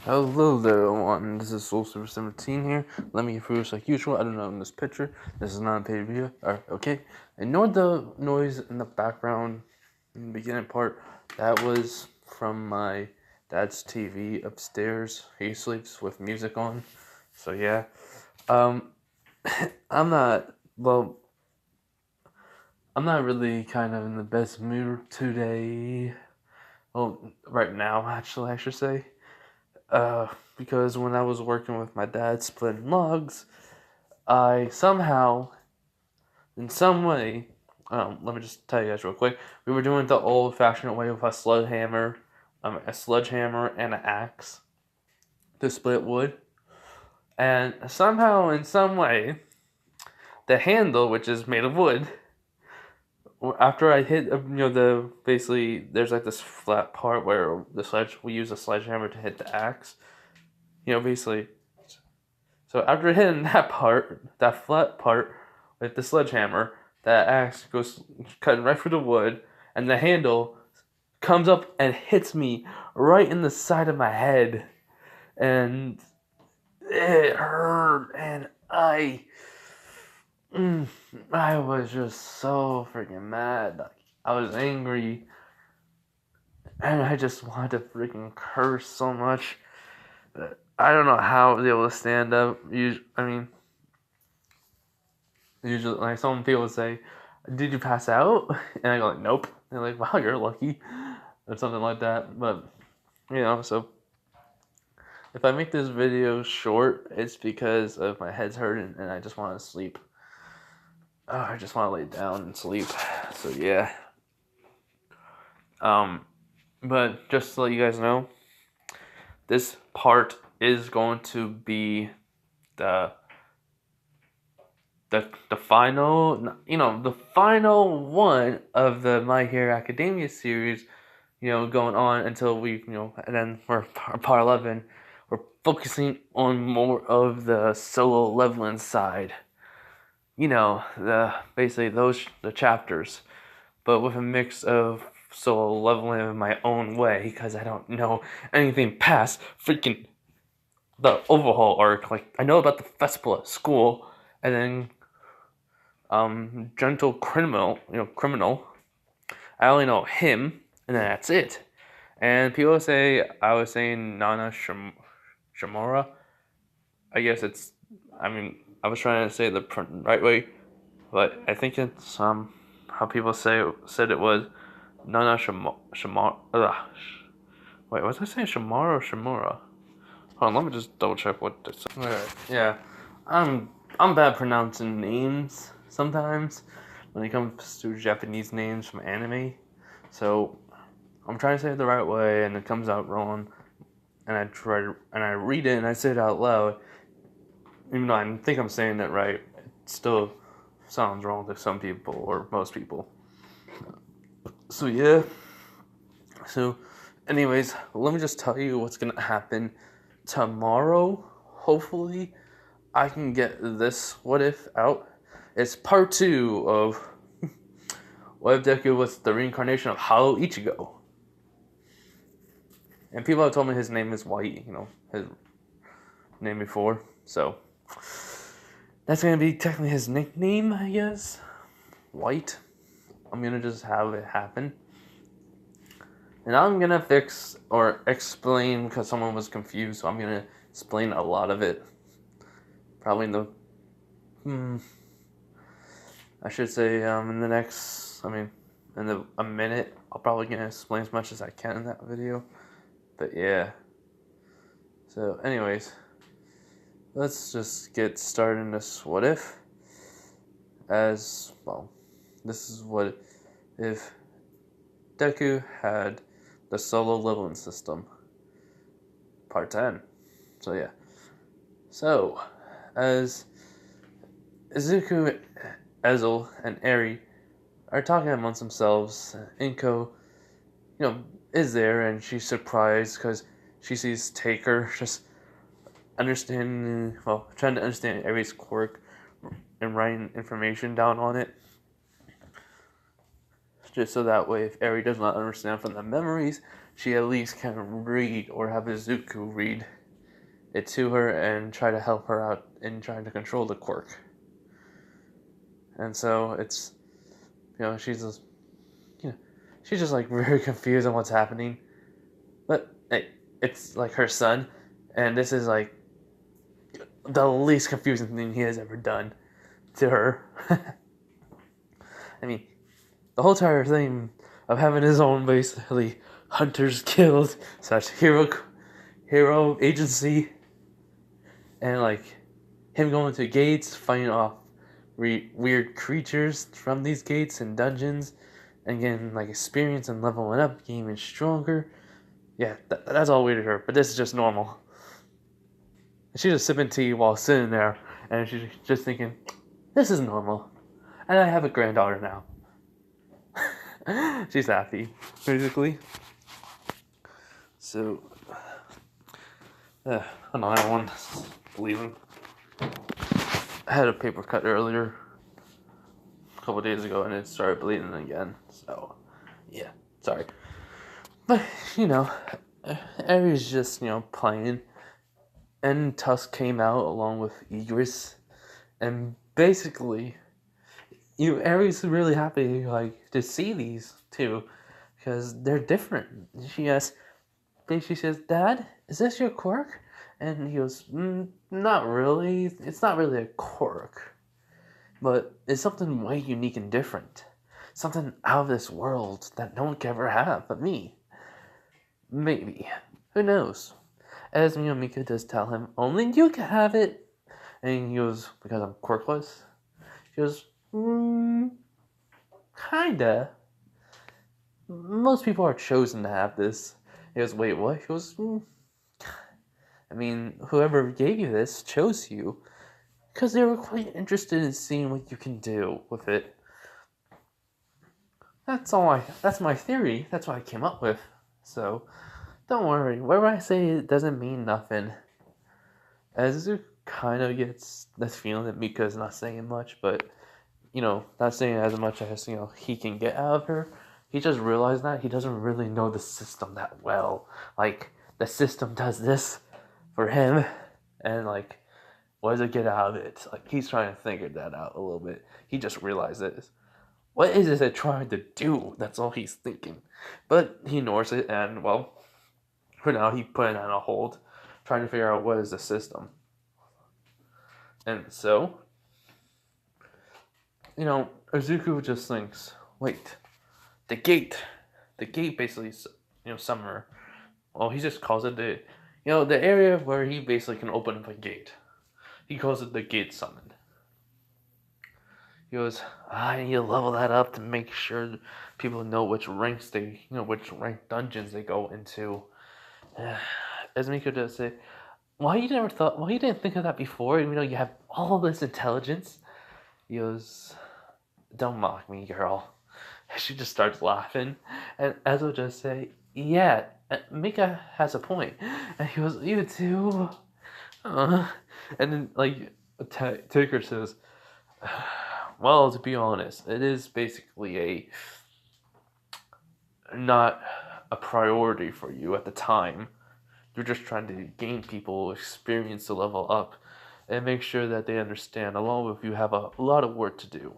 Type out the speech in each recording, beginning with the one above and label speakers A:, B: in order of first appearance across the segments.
A: Hello there, everyone. This is Soul17 here. Let me introduce like usual. I don't know in this picture. This is not a paid video. Okay. Ignore the noise in the background in the beginning part. That was from my dad's TV upstairs. He sleeps with music on. So yeah. I'm not really kind of in the best mood today. Well, right now, actually, I should say. Because when I was working with my dad splitting logs, I somehow, in some way, let me just tell you guys real quick. We were doing the old-fashioned way with a sledgehammer and an axe to split wood, and somehow, in some way, the handle, which is made of wood, after I hit, basically, there's like this flat part where we use a sledgehammer to hit the axe. Basically. So after hitting that flat part, with the sledgehammer, that axe goes cutting right through the wood, and the handle comes up and hits me right in the side of my head, and it hurt, and I was just so freaking mad. Like, I was angry, and I just wanted to freaking curse so much. I don't know how I was able to stand up. Usually, like, some people say, "Did you pass out?" And I go, like, "Nope." And they're like, "Wow, you're lucky," or something like that. But so if I make this video short, it's because of my head's hurting and I just want to sleep. I just want to lay down and sleep. So yeah. But just to let you guys know, this part is going to be the final, the final one of the My Hero Academia series, going on until we, and then for part 11, we're focusing on more of the solo leveling side. Basically the chapters, but with a mix of solo leveling in my own way, because I don't know anything past freaking the Overhaul arc. Like, I know about the festival at school, and then Gentle Criminal, I only know him, and then that's it. And people say I was saying Nana Shimura. I guess I was trying to say the right way, but I think it's how people said it was Nana Shimura. Wait, was I saying Shimura or Shimura? Hold on, let me just double check what this. Alright, yeah, I'm bad pronouncing names sometimes when it comes to Japanese names from anime. So I'm trying to say it the right way, and it comes out wrong. And I read it and I say it out loud, even though I think I'm saying it right. It still sounds wrong to some people or most people. So yeah. So, anyways, let me just tell you what's gonna happen tomorrow. Hopefully, I can get this What If out. It's part 2 of What If Deku was the reincarnation of Hollow Ichigo. And people have told me his name is White, his name before. So, that's going to be technically his nickname, I guess. White. I'm going to just have it happen. And I'm going to fix or explain, because someone was confused, so I'm going to explain a lot of it. Probably in I should say, in the next, a minute, I'll probably gonna explain as much as I can in that video. But yeah. So, anyways, let's just get started in this What If. This is what if Deku had the solo leveling system. Part 10. So yeah. So, as Izuku, Ezel, and Eri are talking amongst themselves, Inko, is there, and she's surprised because she sees Taker just trying to understand Eri's quirk and writing information down on it. Just so that way, if Eri does not understand from the memories, she at least can read or have Izuku read it to her and try to help her out in trying to control the quirk. And so it's, she's just, she's just like very confused on what's happening. But hey, it's like her son, and this is like the least confusing thing he has ever done to her. I mean, the whole entire thing of having his own basically hunters killed / hero agency, and like him going to gates, fighting off weird creatures from these gates and dungeons, and getting like experience and leveling up, getting even stronger. Yeah, that's all weird to her, but this is just normal. And she's just sipping tea while sitting there, and she's just thinking, this is normal. And I have a granddaughter now. She's happy, basically. So, another one, bleeding. I had a paper cut earlier, a couple days ago, and it started bleeding again. So, yeah, sorry. But, Eri's just, playing. And Tusk came out along with Igris. And basically, Eri's really happy, to see these two. Because they're different. She says, Dad, is this your quirk? And he goes, not really. It's not really a quirk. But it's something way unique and different. Something out of this world that no one could ever have but me. Maybe. Who knows? As Mika does tell him, only you can have it. And he goes, because I'm quirkless? He goes, kinda. Most people are chosen to have this. He goes, wait, what? He goes, whoever gave you this chose you. Because they were quite interested in seeing what you can do with it. That's my theory. That's what I came up with. So, don't worry. Whatever I say, it doesn't mean nothing. As Izuku kind of gets this feeling that Mika's not saying much, but, not saying as much as, he can get out of her. He just realized that he doesn't really know the system that well. Like, the system does this for him, and, what does it get out of it? He's trying to figure that out a little bit. He just realized this. What is it trying to do? That's all he's thinking. But he ignores it, and, well, for now, he put it on a hold, trying to figure out what is the system. And so, Izuku just thinks, wait, the gate basically, summoner. Well, he just calls it the area where he basically can open up a gate. He calls it the gate summoned. He goes, I need to level that up to make sure people know which ranks which rank dungeons they go into. As Miko does say, why you didn't think of that before, even though you have all this intelligence? He goes, don't mock me, girl. She just starts laughing, and Ezo just say, yeah, Mika has a point. And he goes, you too? And then, Taker says, well, to be honest, it is basically not a priority for you at the time. You're just trying to gain people experience to level up and make sure that they understand, along with you have a lot of work to do.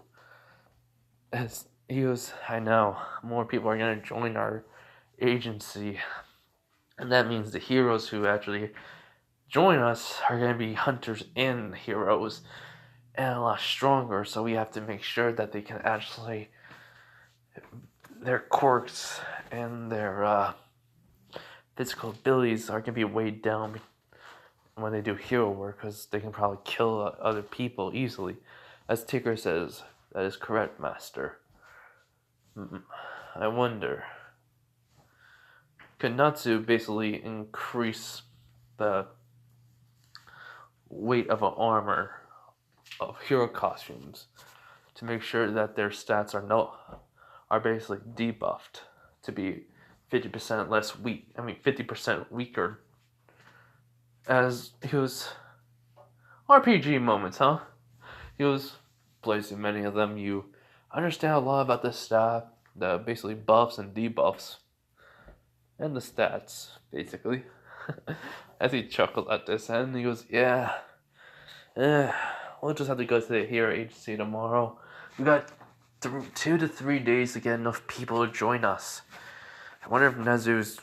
A: As he goes, I know, more people are going to join our agency, and that means the heroes who actually join us are going to be hunters and heroes, and a lot stronger, so we have to make sure that they can actually, their quirks and their physical abilities are going to be weighed down when they do hero work, because they can probably kill other people easily. As Tigger says, that is correct, Master. I wonder, could Natsu basically increase the weight of an armor of hero costumes to make sure that their stats are basically debuffed to be 50% less weak. 50% weaker. As he was RPG moments, huh? He was placing many of them. You understand a lot about the stat, the basically buffs and debuffs, and the stats, basically. As he chuckles at this, and he goes, "Yeah, we'll just have to go to the hero agency tomorrow. We got 2 to 3 days to get enough people to join us. I wonder if Nezu's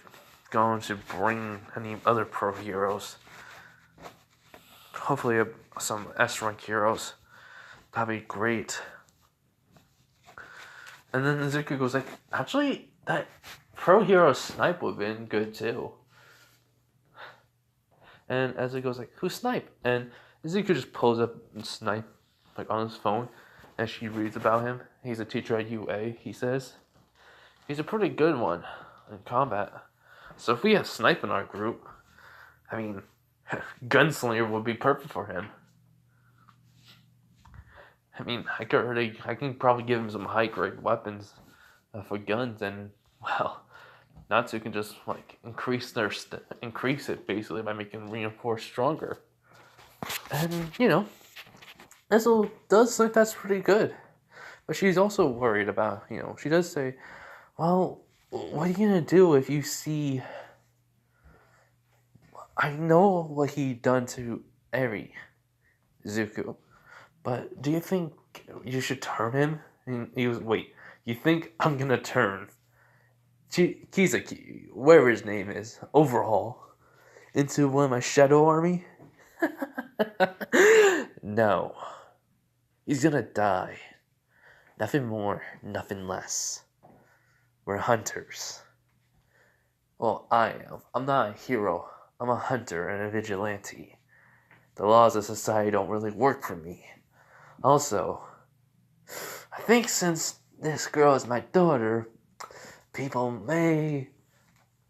A: going to bring any other pro heroes. Hopefully some S-rank heroes. That'd be great." And then Izuku goes like, "Actually, that pro hero snipe would have been good too." And Ezu goes like, "Who snipe?" And Izuku just pulls up and snipe like on his phone, and she reads about him. He's a teacher at UA, he says. He's a pretty good one in combat. So if we have snipe in our group, I mean, Gunslinger would be perfect for him. I mean, I can probably give him some high grade weapons for guns, and well, Natsu can just like increase it basically by making reinforced stronger. And Ezel does think that's pretty good, but she's also worried about she does say, "Well, what are you gonna do if you see? I know what he done to Eri, Izuku, but do you think you should turn him?" And he was, "Wait, you think I'm gonna turn Kisaki, whatever his name is, Overhaul, into one of my shadow army?" "No. He's gonna die. Nothing more, nothing less. We're hunters. Well, I am. I'm not a hero. I'm a hunter and a vigilante. The laws of society don't really work for me. Also, I think since this girl is my daughter, people may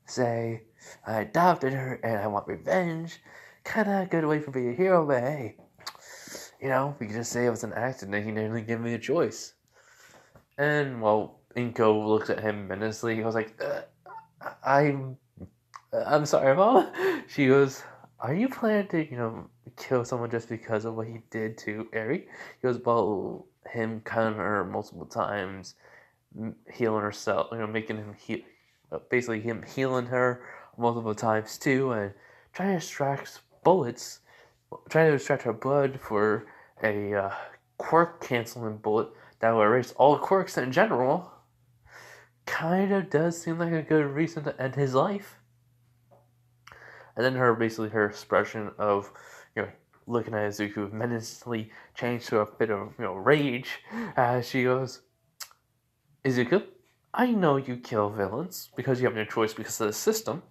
A: say I adopted her and I want revenge. Kinda a good way for me a hero, but hey, we could just say it was an accident. He nearly gave me a choice." And well, Inko looks at him menacingly. He goes like, I'm sorry, Mom." She goes, "Are you planning to, kill someone just because of what he did to Eri?" He goes, "Well, him cutting her multiple times, healing herself, making him heal, basically him healing her multiple times too, and trying to extract her blood for a quirk canceling bullet that will erase all quirks in general. Kind of does seem like a good reason to end his life." And then her expression of looking at Izuku menacingly changed to a bit of rage as she goes, "Izuku, I know you kill villains because you have no choice because of the system.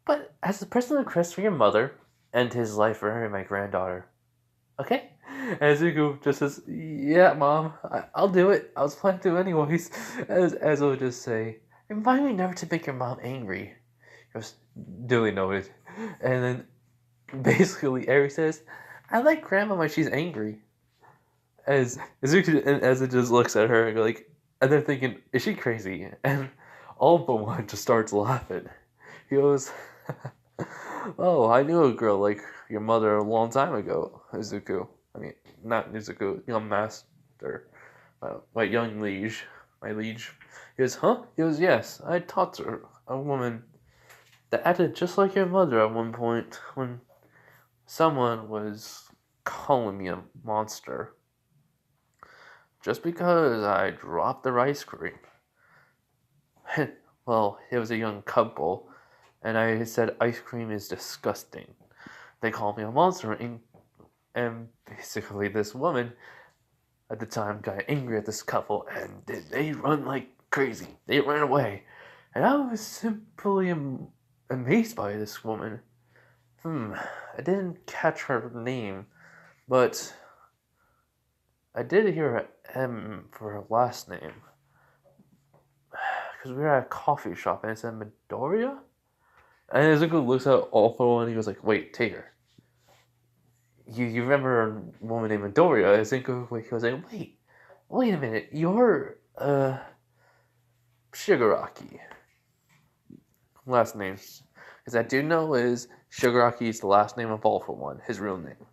A: But as the personal request for your mother, end his life for her and my granddaughter. Okay?" And Izuku just says, "Yeah, Mom, I'll do it. I was planning to anyways." As I'll just say, "Remind me never to make your mom angry." It was duly noted. And then basically Eri says, "I like Grandma when she's angry." As Izuku and Eza just looks at her and go like, and they're thinking, is she crazy? And all but one just starts laughing. He goes, "Oh, I knew a girl like your mother a long time ago, Izuku. I mean, not Izuku, young master. My young liege. My liege." He goes, "Huh?" He goes, "Yes, I taught her, a woman that acted just like your mother at one point when someone was calling me a monster. Just because I dropped their ice cream." Well, it was a young couple, and I said ice cream is disgusting. They called me a monster, and basically this woman at the time got angry at this couple, and they run like crazy. They ran away, and I was simply amazed by this woman. I didn't catch her name, but I did hear an M for her last name. Because we were at a coffee shop and it said Midoriya? And Izuku looks at all four and he goes like, "Wait, Tater. You remember a woman named Midoriya?" Izuku goes like, wait a minute, you're Shigaraki. Last name. Because I do know is Shigaraki is the last name of All For One, his real name.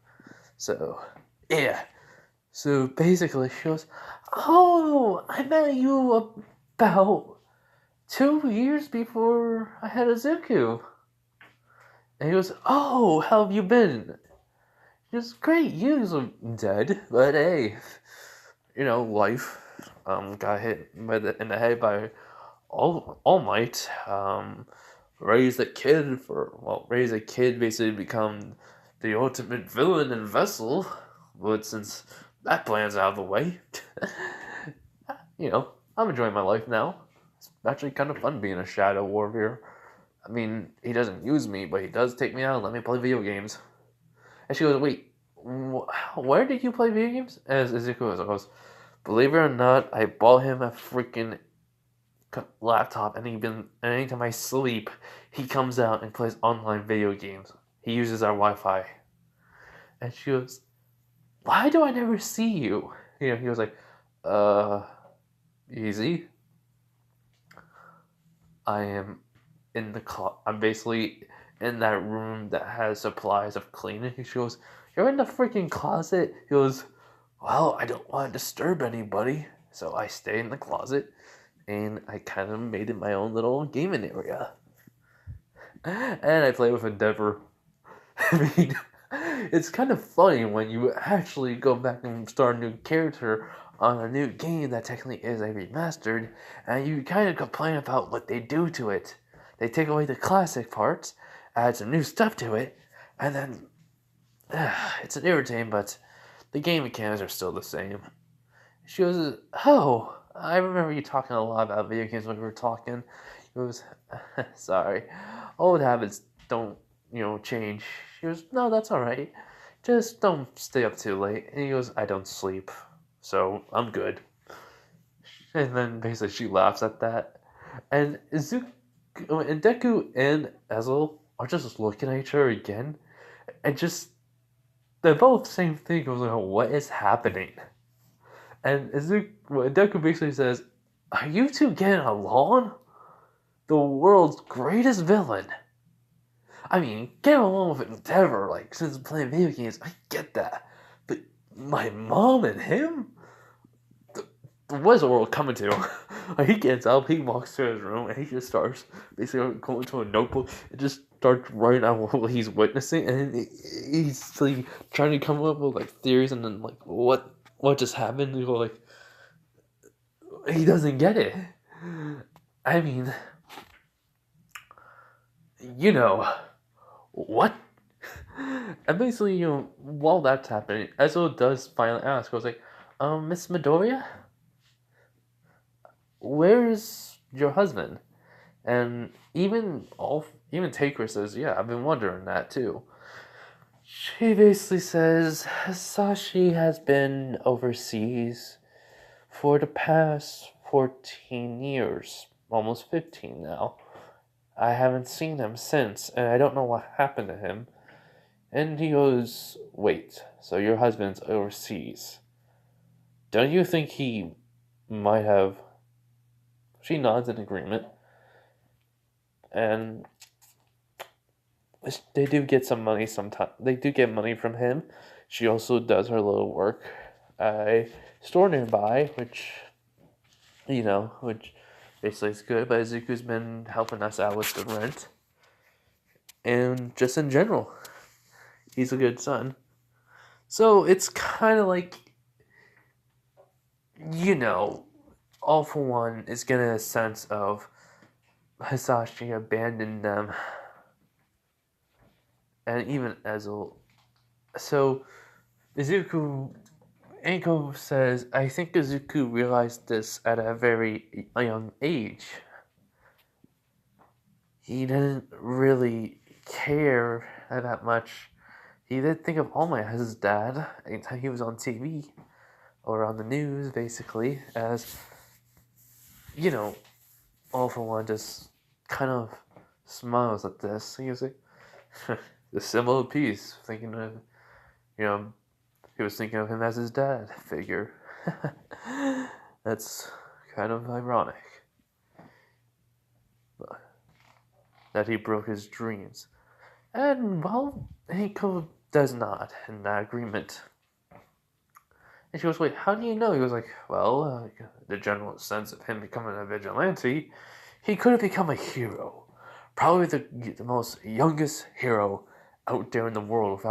A: So, yeah. So basically she goes, "Oh, I met you about 2 years before I had Izuku." And he goes, "Oh, how have you been?" He goes, "Great, you are dead, but hey, life. Got hit in the head by All Might. Raised a kid basically become the ultimate villain and vessel. But since that plan's out of the way, I'm enjoying my life now. It's actually kind of fun being a shadow warrior. I mean, he doesn't use me, but he does take me out and let me play video games." And she goes, "Wait, where did you play video games?" As Izuku goes, "Believe it or not, I bought him a freaking laptop, and anytime I sleep, he comes out and plays online video games. He uses our Wi-Fi." And she goes, "Why do I never see you?" He was like, easy. I'm basically in that room that has supplies of cleaning." She goes, "You're in the freaking closet?" He goes, "Well, I don't want to disturb anybody, so I stay in the closet, and I kind of made it my own little gaming area." And I play with Endeavor. I mean, it's kind of funny when you actually go back and start a new character on a new game that technically is a remastered, and you kind of complain about what they do to it. They take away the classic parts, add some new stuff to it, and then it's an irritating, but the game mechanics are still the same. She goes, "Oh, I remember you talking a lot about video games when we were talking." He goes, "Sorry, old habits don't, change." She goes, "No, that's alright. Just don't stay up too late." And he goes, "I don't sleep, so I'm good." And then basically she laughs at that. And Deku and Ezel are just looking at each other again, and they're both same thing. I was like, "What is happening?" And Deku basically says, "Are you two getting along? The world's greatest villain. I mean, getting along with Endeavor, like, since playing video games, I get that. But my mom and him? What is the world coming to?" He gets up, he walks to his room, and he just starts basically going to a notebook and just starts writing out what he's witnessing, and he's like trying to come up with like theories, and then like what just happened. You go like, he doesn't get it. I mean, what? And basically, while that's happening, Ezo does finally ask. I was like, "Miss Midoriya, where's your husband?" And even Taker says, "Yeah, I've been wondering that too." She basically says Hisashi has been overseas for the past 14 years, almost 15 now. I haven't seen him since, and I don't know what happened to him. And he goes, "Wait, so your husband's overseas? Don't you think he might have..." She nods in agreement. And they do get some money sometimes. They do get money from him. She also does her little work at a store nearby, which basically is good. But Izuku's been helping us out with the rent. And just in general, he's a good son. So it's kind of like, All for One is getting a sense of Hisashi abandoned them. And even Ezel. So Izuku, Anko says, "I think Izuku realized this at a very young age. He didn't really care that much. He didn't think of All Might as his dad anytime he was on TV or on the news, basically, as, All for One just kind of smiles at this. He was like, the symbol of peace, thinking of, he was thinking of him as his dad figure." That's kind of ironic. That he broke his dreams. And, well, Hiko does not in that agreement. And she goes, "Wait, how do you know?" He was like, "Well, the general sense of him becoming a vigilante, he could have become a hero. probably the most youngest hero out there in the world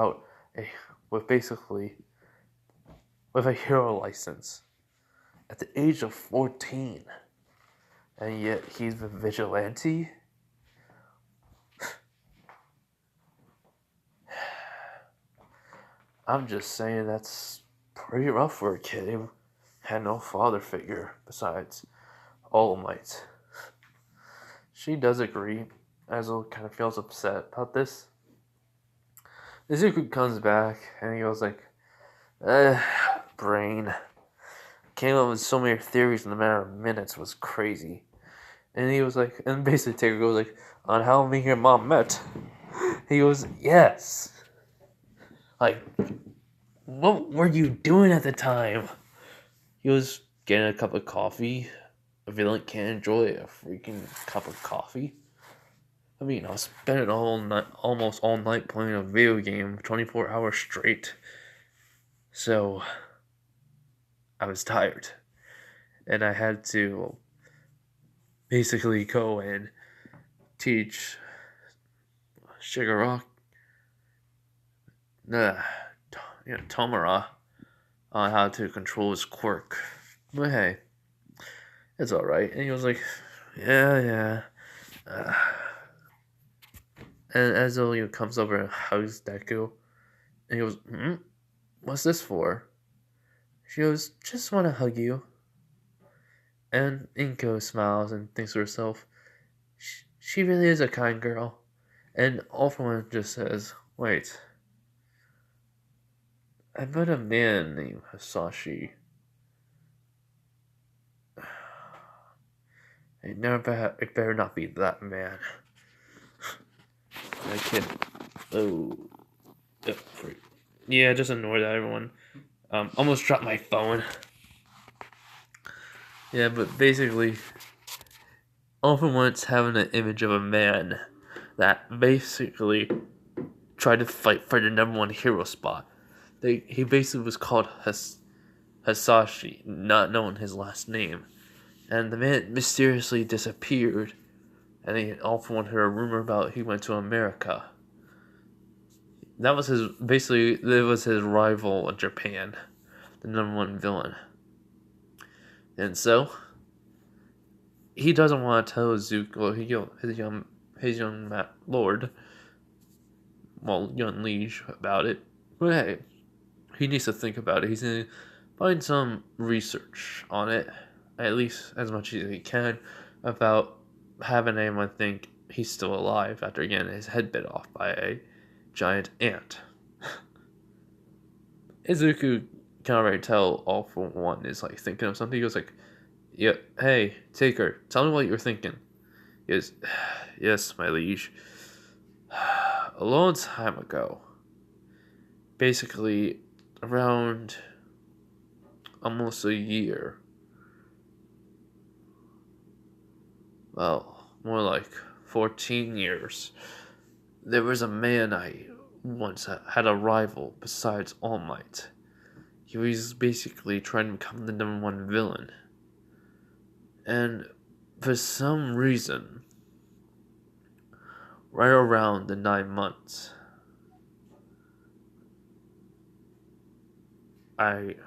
A: with a hero license at the age of 14, and yet he's a vigilante. I'm just saying that's pretty rough for a kid who had no father figure besides All Might. She does agree. Azo kind of feels upset about this. Izuku comes back and he goes like, brain. Came up with so many theories in a matter of minutes was crazy. And he was like, and basically Taker goes like, on how me and your mom met. He goes, yes. Like, what were you doing at the time? He was getting a cup of coffee. A villain can't enjoy a freaking cup of coffee. I mean, I was spending almost all night playing a video game, 24 hours straight. So, I was tired. And I had to basically go and teach Tomura on how to control his quirk. But hey, it's alright. And he was like, yeah. And Ezo comes over and hugs Deku. And he goes, what's this for? She goes, just want to hug you. And Inko smiles and thinks to herself, she really is a kind girl. And All For One just says, wait. I met a man named Hisashi. It better not be that man. That kid. Yeah, just ignore that, everyone. Almost dropped my phone. Yeah, but basically, All For One's having an image of a man that basically tried to fight for the #1 hero spot. He basically was called Hisashi, not knowing his last name. And the man mysteriously disappeared. And All For One heard a rumor about he went to America. That was his rival in Japan, the #1 villain. And so, he doesn't want to tell Izuku, his young lord, young liege, about it. But hey, he needs to think about it. He's going to find some research on it, at least as much as he can, about having anyone think he's still alive after getting his head bit off by a giant ant. Izuku can already tell All For One is like thinking of something. He goes like, "Yeah, hey, Taker, tell me what you're thinking." He goes, "Yes, my liege. A long time ago, basically around almost a year, well, more like 14 years, there was a man I once had a rival besides All Might. He was basically trying to become the #1 villain. And for some reason, right around the 9 months, it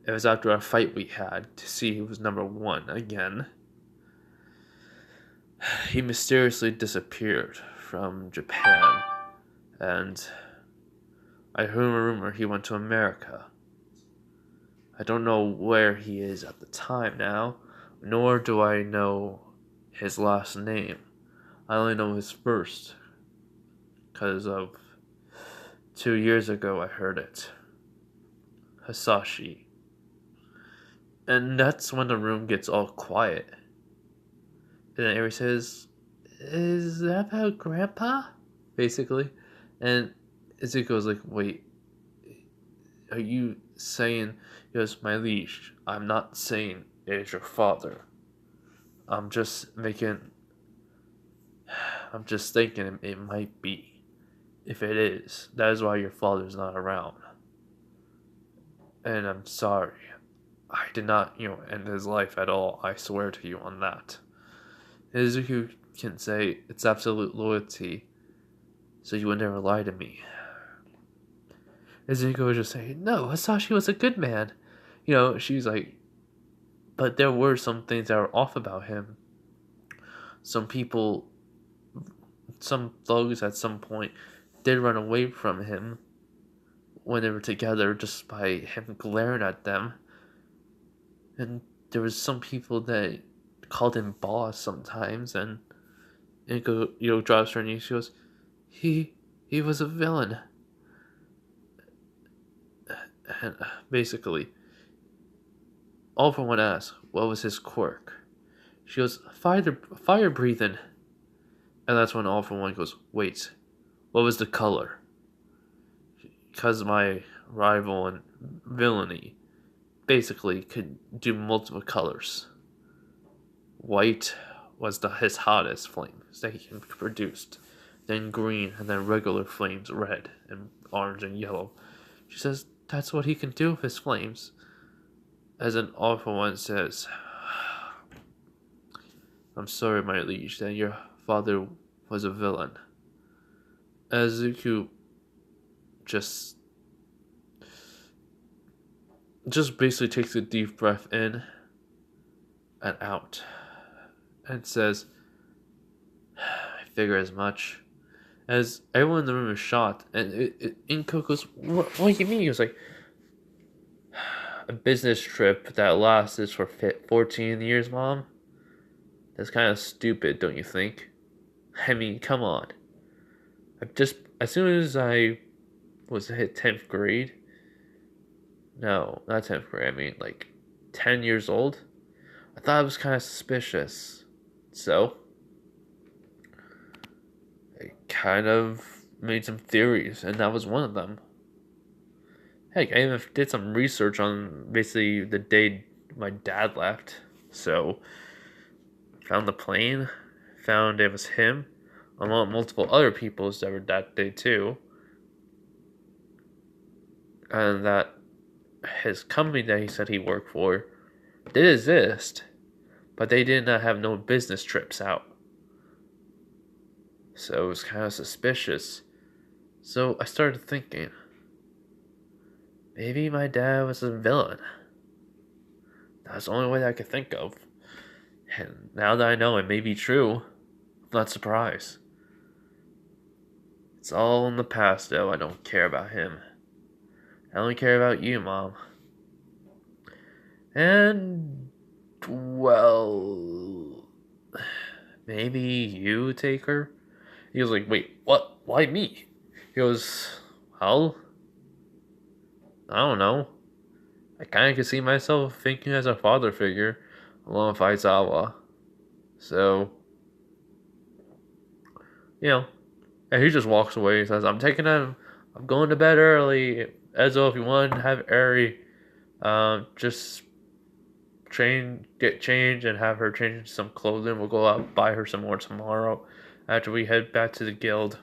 A: was after a fight we had to see who was #1 again. He mysteriously disappeared from Japan, and I heard a rumor he went to America. I don't know where he is at the time now, nor do I know his last name. I only know his first, because of 2 years ago I heard it. Hisashi. And that's when the room gets all quiet. And then Eri says, "Is that about Grandpa?" Basically. And Izuku's like, "Wait, are you saying," he goes, "My liege, I'm not saying it is your father. I'm just thinking it might be. If it is, that is why your father's not around. And I'm sorry. I did not, end his life at all. I swear to you on that." Izuku can say it's absolute loyalty, so you would never lie to me. Izuku was just saying, no, Hisashi was a good man. She's like, but there were some things that were off about him. Some people, some thugs at some point did run away from him when they were together just by him glaring at them. And there was some people that called him boss sometimes, and Inko, drops her knees. She goes, he was a villain. And basically, all for one asks, what was his quirk? She goes, fire breathing. And that's when All for One goes, wait, what was the color? Because my rival in villainy basically could do multiple colors. White was his hottest flames that he produced. Then green, and then regular flames, red and orange and yellow. She says, that's what he can do with his flames. As an All for One says, I'm sorry, my liege, that your father was a villain. As Izuku just basically takes a deep breath in and out and says, I figure as much. As everyone in the room is shocked, and Inko goes, what do you mean? He was like, a business trip that lasted for 14 years, Mom? That's kind of stupid, don't you think? I mean, come on. As soon as I was hit 10th grade, no, not 10th grade, I mean, like, 10 years old, I thought it was kind of suspicious. So, I kind of made some theories, and that was one of them. Heck, I even did some research on basically the day my dad left. So, found the plane, found it was him, along with multiple other people that were that day too. And that his company that he said he worked for did exist, but they did not have no business trips out. So it was kind of suspicious. So I started thinking, maybe my dad was a villain. That was the only way that I could think of. And now that I know it may be true, I'm not surprised. It's all in the past, though. I don't care about him. I only care about you, Mom. And, well, maybe you take her? He was like, wait, what? Why me? He goes, well, I don't know. I kind of could see myself thinking as a father figure along with Aizawa. So, and he just walks away. He says, I'm going to bed early. Ezo, if you want to have Eri, just get changed and have her change into some clothing. We'll go out and buy her some more tomorrow after we head back to the guild.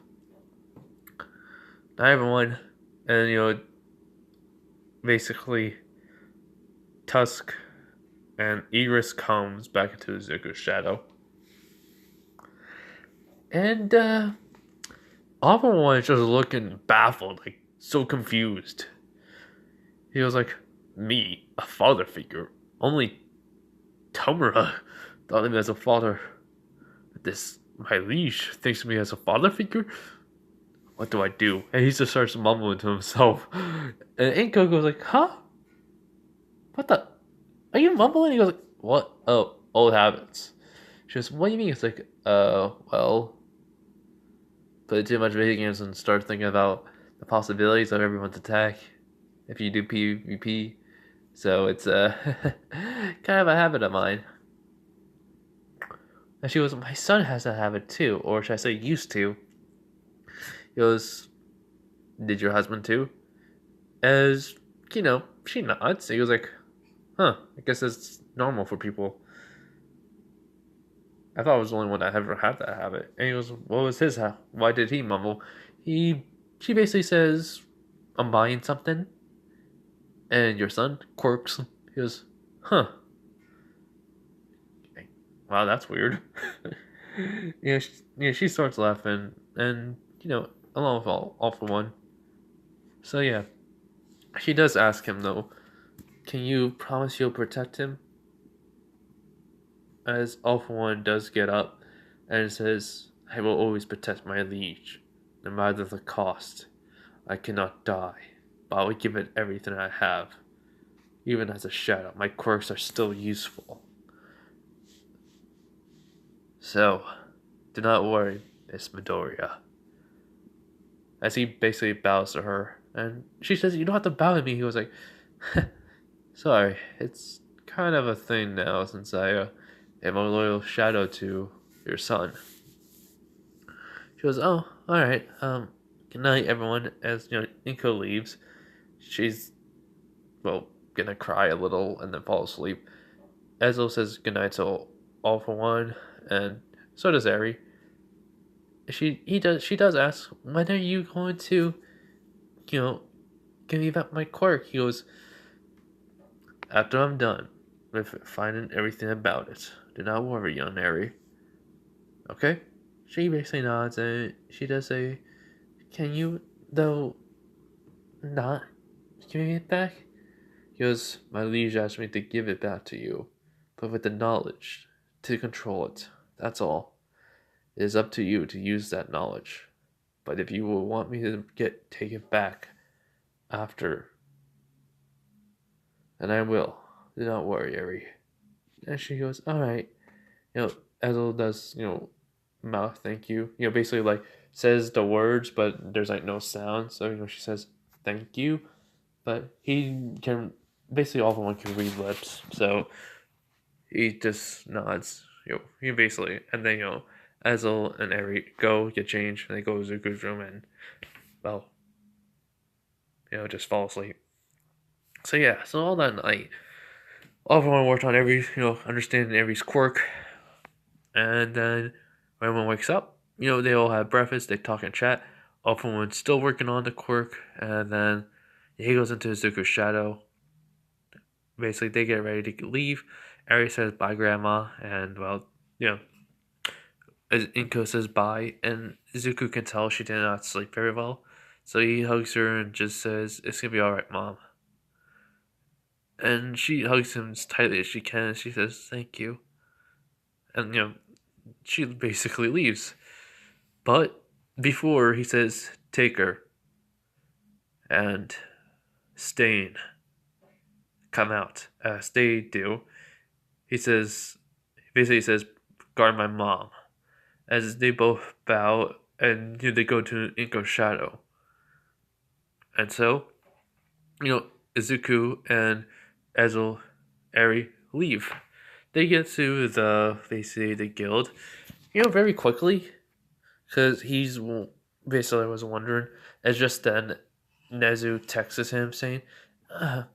A: Night, everyone. And, basically, Tusk and Igris comes back into Izuku's shadow. And, Overhaul is just looking baffled, like, so confused. He was like, me, a father figure? Only Tomura thought of me as a father. My liege thinks of me as a father figure? What do I do? And he just starts mumbling to himself. And Inko goes like, huh? What the? Are you mumbling? He goes like, what? Oh, old habits. She goes, what do you mean? It's like, well, play too much video games and start thinking about the possibilities of everyone's attack if you do PvP. So it's kind of a habit of mine. And she goes, my son has a habit too, or should I say used to. He goes, did your husband too? As, she nods. He goes like, huh, I guess that's normal for people. I thought I was the only one that ever had that habit. And he goes, what was his habit? Why did he mumble? She basically says, I'm buying something. And your son, Quirks. He goes, huh. Wow, that's weird. She starts laughing, and along with all for one. So yeah, she does ask him though, can you promise you'll protect him? As all for one does get up and says, I will always protect my liege, no matter the cost. I cannot die, but I will give it everything I have. Even as a shadow, my quirks are still useful. So, do not worry, Miss Midoriya. As he basically bows to her, and she says, you don't have to bow to me. He was like, sorry, it's kind of a thing now since I am a loyal shadow to your son. She goes, oh, alright, good night, everyone. As, Inko leaves, she's, well, gonna cry a little and then fall asleep. Ezo says goodnight to all for one, and so does Eri. She does ask, when are you going to, give me back my quirk? He goes, after I'm done with finding everything about it. Do not worry, young Eri. Okay? She basically nods, and she does say, can you, though, not give it back? He goes, my liege asked me to give it back to you, but with the knowledge to control it. That's all. It is up to you to use that knowledge. But if you will want me to take it back after, then I will. Do not worry, Eri. And she goes, alright. Ezel does, mouth thank you. Basically like says the words, but there's like no sound. So, she says thank you. But he can, basically all of one can read lips. So he just nods. He basically, and then, Ezel and Eri go get changed, and they go to Zuko's room and, well, just fall asleep. So yeah, so all that night, everyone worked on understanding Eri's quirk, and then when everyone wakes up, they all have breakfast, they talk and chat. Everyone's still working on the quirk, and then he goes into Zuko's shadow. Basically, they get ready to leave. Eri says bye, Grandma, and well, Inko says bye, and Izuku can tell she did not sleep very well, so he hugs her and just says, it's gonna be alright, Mom. And she hugs him as tightly as she can, and she says, thank you. And, she basically leaves. But before, he says, take her. And Stain, come out. As they do, he basically says, guard my mom. As they both bow and they go to Inko's shadow. And so, Izuku and Ezel, Eri leave. They get to the guild, very quickly, because he's basically was wondering. As just then, Nezu texts him saying,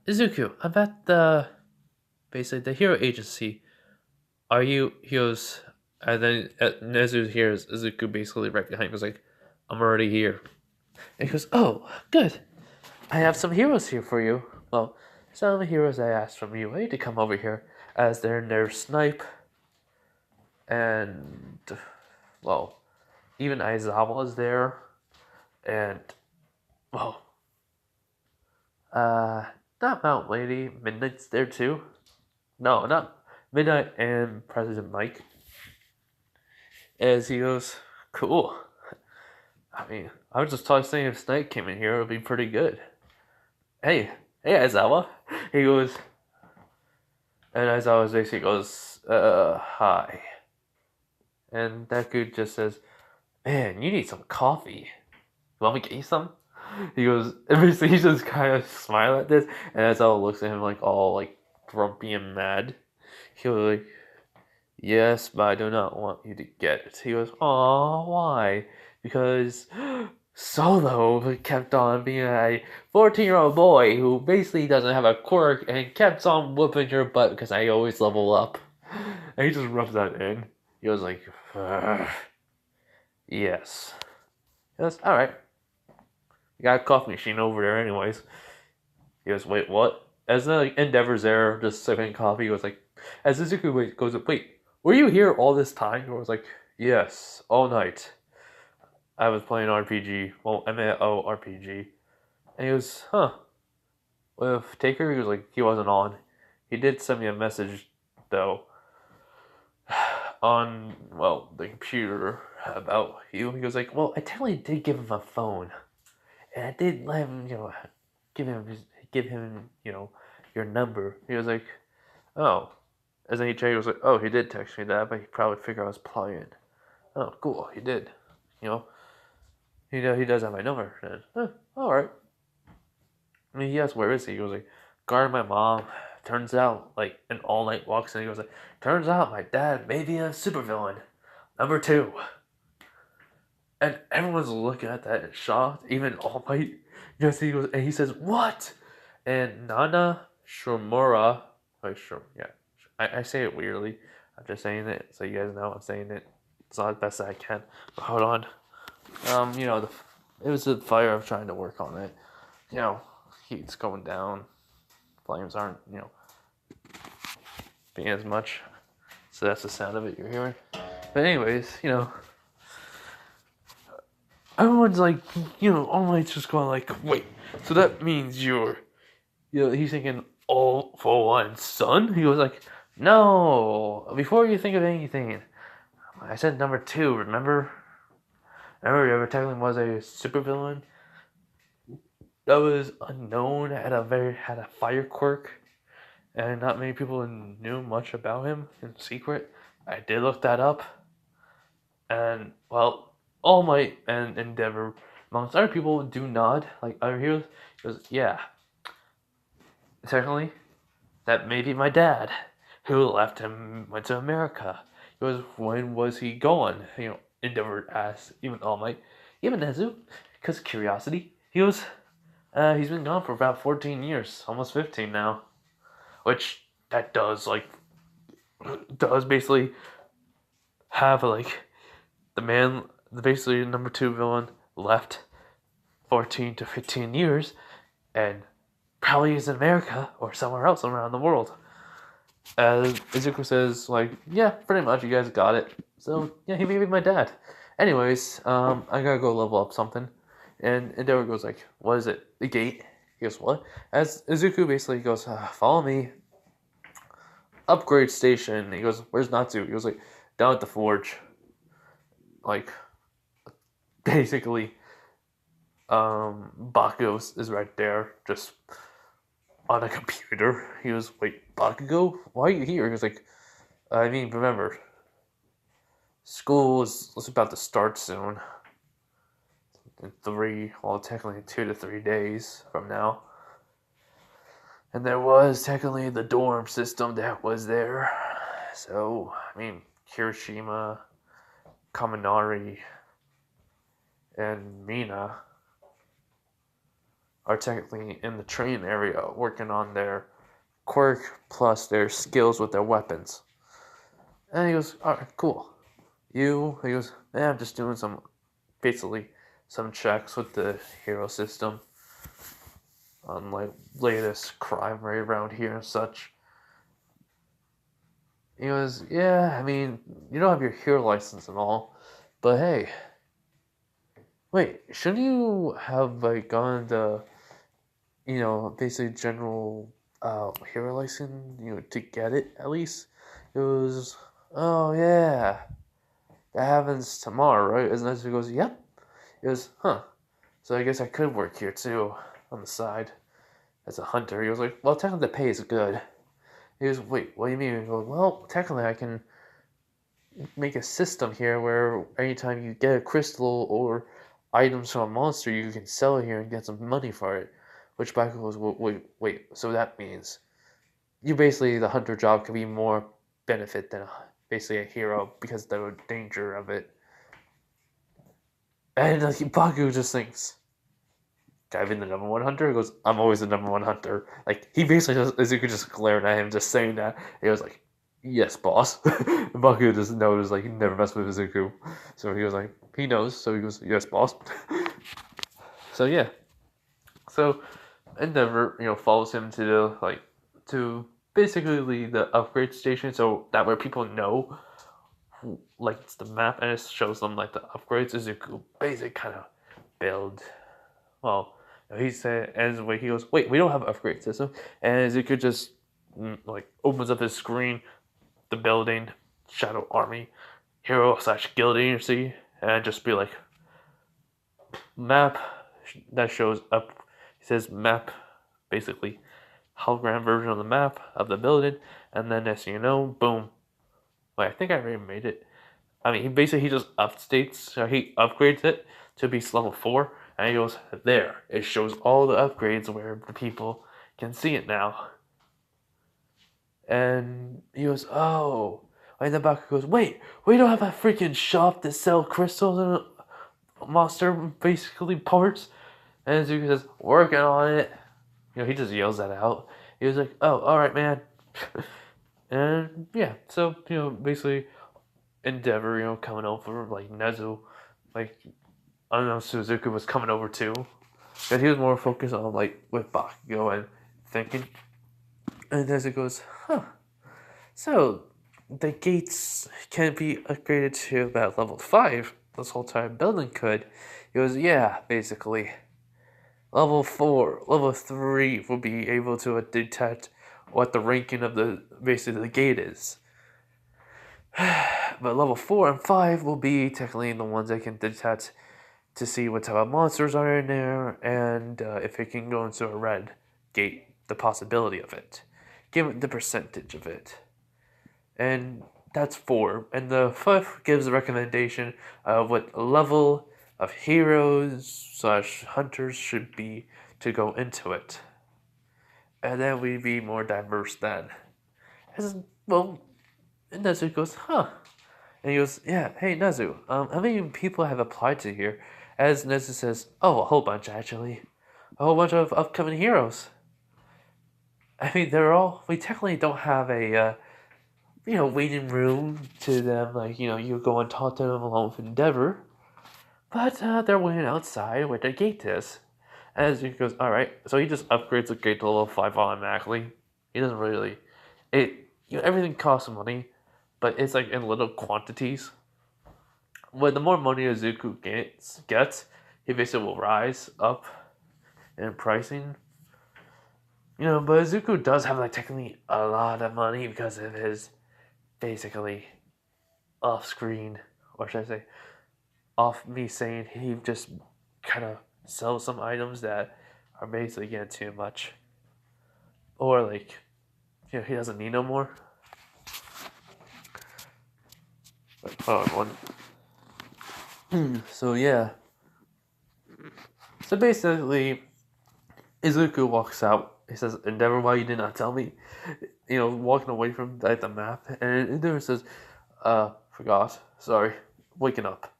A: Izuku, I'm at the hero agency. Are you? He goes, and then Nezu hears Izuku basically right behind him. He's like, I'm already here. And he goes, oh, good. I have some heroes here for you. Well, some heroes I asked from you. I need to come over here. As they're in their snipe. And, well, even Aizawa's there. And, well, not Mount Lady. Midnight's there too. No, not Midnight and President Mike. As he goes, cool. I mean, I was just saying if Snake came in here, it would be pretty good. Hey, Aizawa. He goes, and Aizawa basically goes, hi. And Deku just says, man, you need some coffee. You want me to get you some? He goes, and basically he just kind of smile at this, and Aizawa looks at him like all like grumpy and mad. He was like, yes, but I do not want you to get it. He goes, aw, why? Because Solo kept on being a 14-year-old boy who basically doesn't have a quirk and kept on whooping your butt because I always level up. And he just rubs that in. He was like, yes. He goes, alright. You got a coffee machine over there anyways. He goes, wait, what? As Endeavor's there, just sipping coffee, he was like, as Izuku goes, wait, were you here all this time? He was like, Yes, all night. I was playing RPG, well, MMORPG, and he was, huh. With Taker, he was like, he wasn't on. He did send me a message, though, on, well, the computer about you. He was like, well, I technically did give him a phone, and I did let him, give him, your number. He was like, oh. As then he was like, oh, he did text me that, but he probably figured I was playing. Oh, cool, he did. You know, he does have my number. And, all right. I mean, he asked, where is he? He was like, guarding my mom. Turns out, like, an all-night walks in. He goes like, turns out my dad may be a supervillain. Number 2. And everyone's looking at that and shocked. Even All Might. He goes, and he says, what? And Nana Shimura, like, sure, yeah. I say it weirdly. I'm just saying it so you guys know I'm saying it. It's not the best I can. But hold on. It was the fire of trying to work on it. Heat's going down. Flames aren't, being as much. So that's the sound of it you're hearing. But anyways, everyone's like, All Might's just going like, wait, so that means he's thinking, all for one son? He was like, no, before you think of anything, I said number 2, remember? Remember, technically was a supervillain that was unknown, had a fire quirk, and not many people knew much about him in secret. I did look that up, and well, All Might and Endeavor, amongst other people, do nod like other heroes. Because yeah, technically, that may be my dad, who left and went to America. It was when was he going? Endeavor asked even All Might, even Nezu, because curiosity. He's been gone for about 14 years, almost 15 now. Which, that does basically have, basically number 2 villain left 14 to 15 years, and probably is in America or somewhere else around the world. As Izuku says, yeah, pretty much, you guys got it. So, yeah, he may be my dad. Anyways, I gotta go level up something. And Endeavor goes like, what is it? The gate? He goes, what? As Izuku basically goes, follow me. Upgrade station. He goes, where's Natsu? He goes like, down at the forge. Basically, Bakugou is right there, just on a computer. He was, wait, Bakugou? Why are you here? He was like, remember, school is about to start soon. In technically 2 to 3 days from now. And there was technically the dorm system that was there. So, Kirishima, Kaminari, and Mina are technically in the train area working on their quirk plus their skills with their weapons. And he goes, alright, cool. He goes, I'm just doing some checks with the hero system on latest crime rate around here and such. He goes, yeah, you don't have your hero license and all, but hey, wait, shouldn't you have gone to basically general hero license, to get it at least? It was, oh yeah, that happens tomorrow, right? As nice as he goes, yep. He goes, huh. So I guess I could work here too, on the side, as a hunter. He was like, well, technically the pay is good. He goes, wait, what do you mean? He goes, well, technically I can make a system here where anytime you get a crystal or items from a monster, you can sell it here and get some money for it. Which Bakugou goes, wait, so that means the hunter job could be more benefit than basically a hero because of the danger of it. And Bakugou just thinks, can I be the number 1 hunter? He goes, I'm always the number 1 hunter. He basically Izuku just glaring at him, just saying that. He was like, yes, boss. And Bakugou just knows, he never messed with Izuku. So he was like, he knows. So he goes, yes, boss. So yeah. So Endeavor, follows him to to basically the upgrade station, so that way people know like it's the map, and it shows them like the upgrades Izuku basic kind of build. Well, he said, and he goes, "Wait, we don't have upgrade system," and Izuku just like opens up his screen, the building, Shadow Army, Hero / Guild Agency, and just be like, map that shows up. He says map, basically hologram version of the map of the building, and then as you know, boom. Wait, I think I already made it. I mean, he just updates, or he upgrades it to be level 4, and he goes, there, it shows all the upgrades where the people can see it now. And he goes, oh. And then Bakugou goes, wait, we don't have a freaking shop to sell crystals and monster, basically, parts? And Izuku says, working on it. He just yells that out. He was like, oh, alright, man. And, yeah, so, basically, Endeavor, coming over, like, Nezu, like, I don't know, Suzuki was coming over too. But he was more focused on, like, with Bakugou and thinking. And Nezu goes, huh. So, the gates can be upgraded to about level 5. This whole time building could. He goes, yeah, basically. Level 4, level 3 will be able to detect what the ranking of basically the gate is. But level 4 and 5 will be technically the ones that can detect to see what type of monsters are in there, and if it can go into a red gate, the possibility of it. Give it the percentage of it. And that's 4. And the 5th gives a recommendation of what level of heroes / hunters should be to go into it. And then we'd be more diverse then. And Nezu goes, huh. And he goes, yeah, hey Nezu, how many people have applied to here? As Nezu says, oh, a whole bunch actually. A whole bunch of upcoming heroes. I mean, we technically don't have a, waiting room to them, like, you go and talk to them along with Endeavor. But they're waiting outside where the gate is. And he goes, alright, so he just upgrades the gate to level 5 automatically. He doesn't really, everything costs money, but it's like in little quantities. But the more money Izuku gets, he basically will rise up in pricing. But Izuku does have like technically a lot of money because of his basically off-screen, or should I say, off me saying he just kind of sells some items that are basically getting too much, or like, he doesn't need no more. But hold on one. So yeah. So basically, Izuku walks out. He says, Endeavor, why you did not tell me? Walking away from the map. And Endeavor says, forgot. Sorry. Waking up.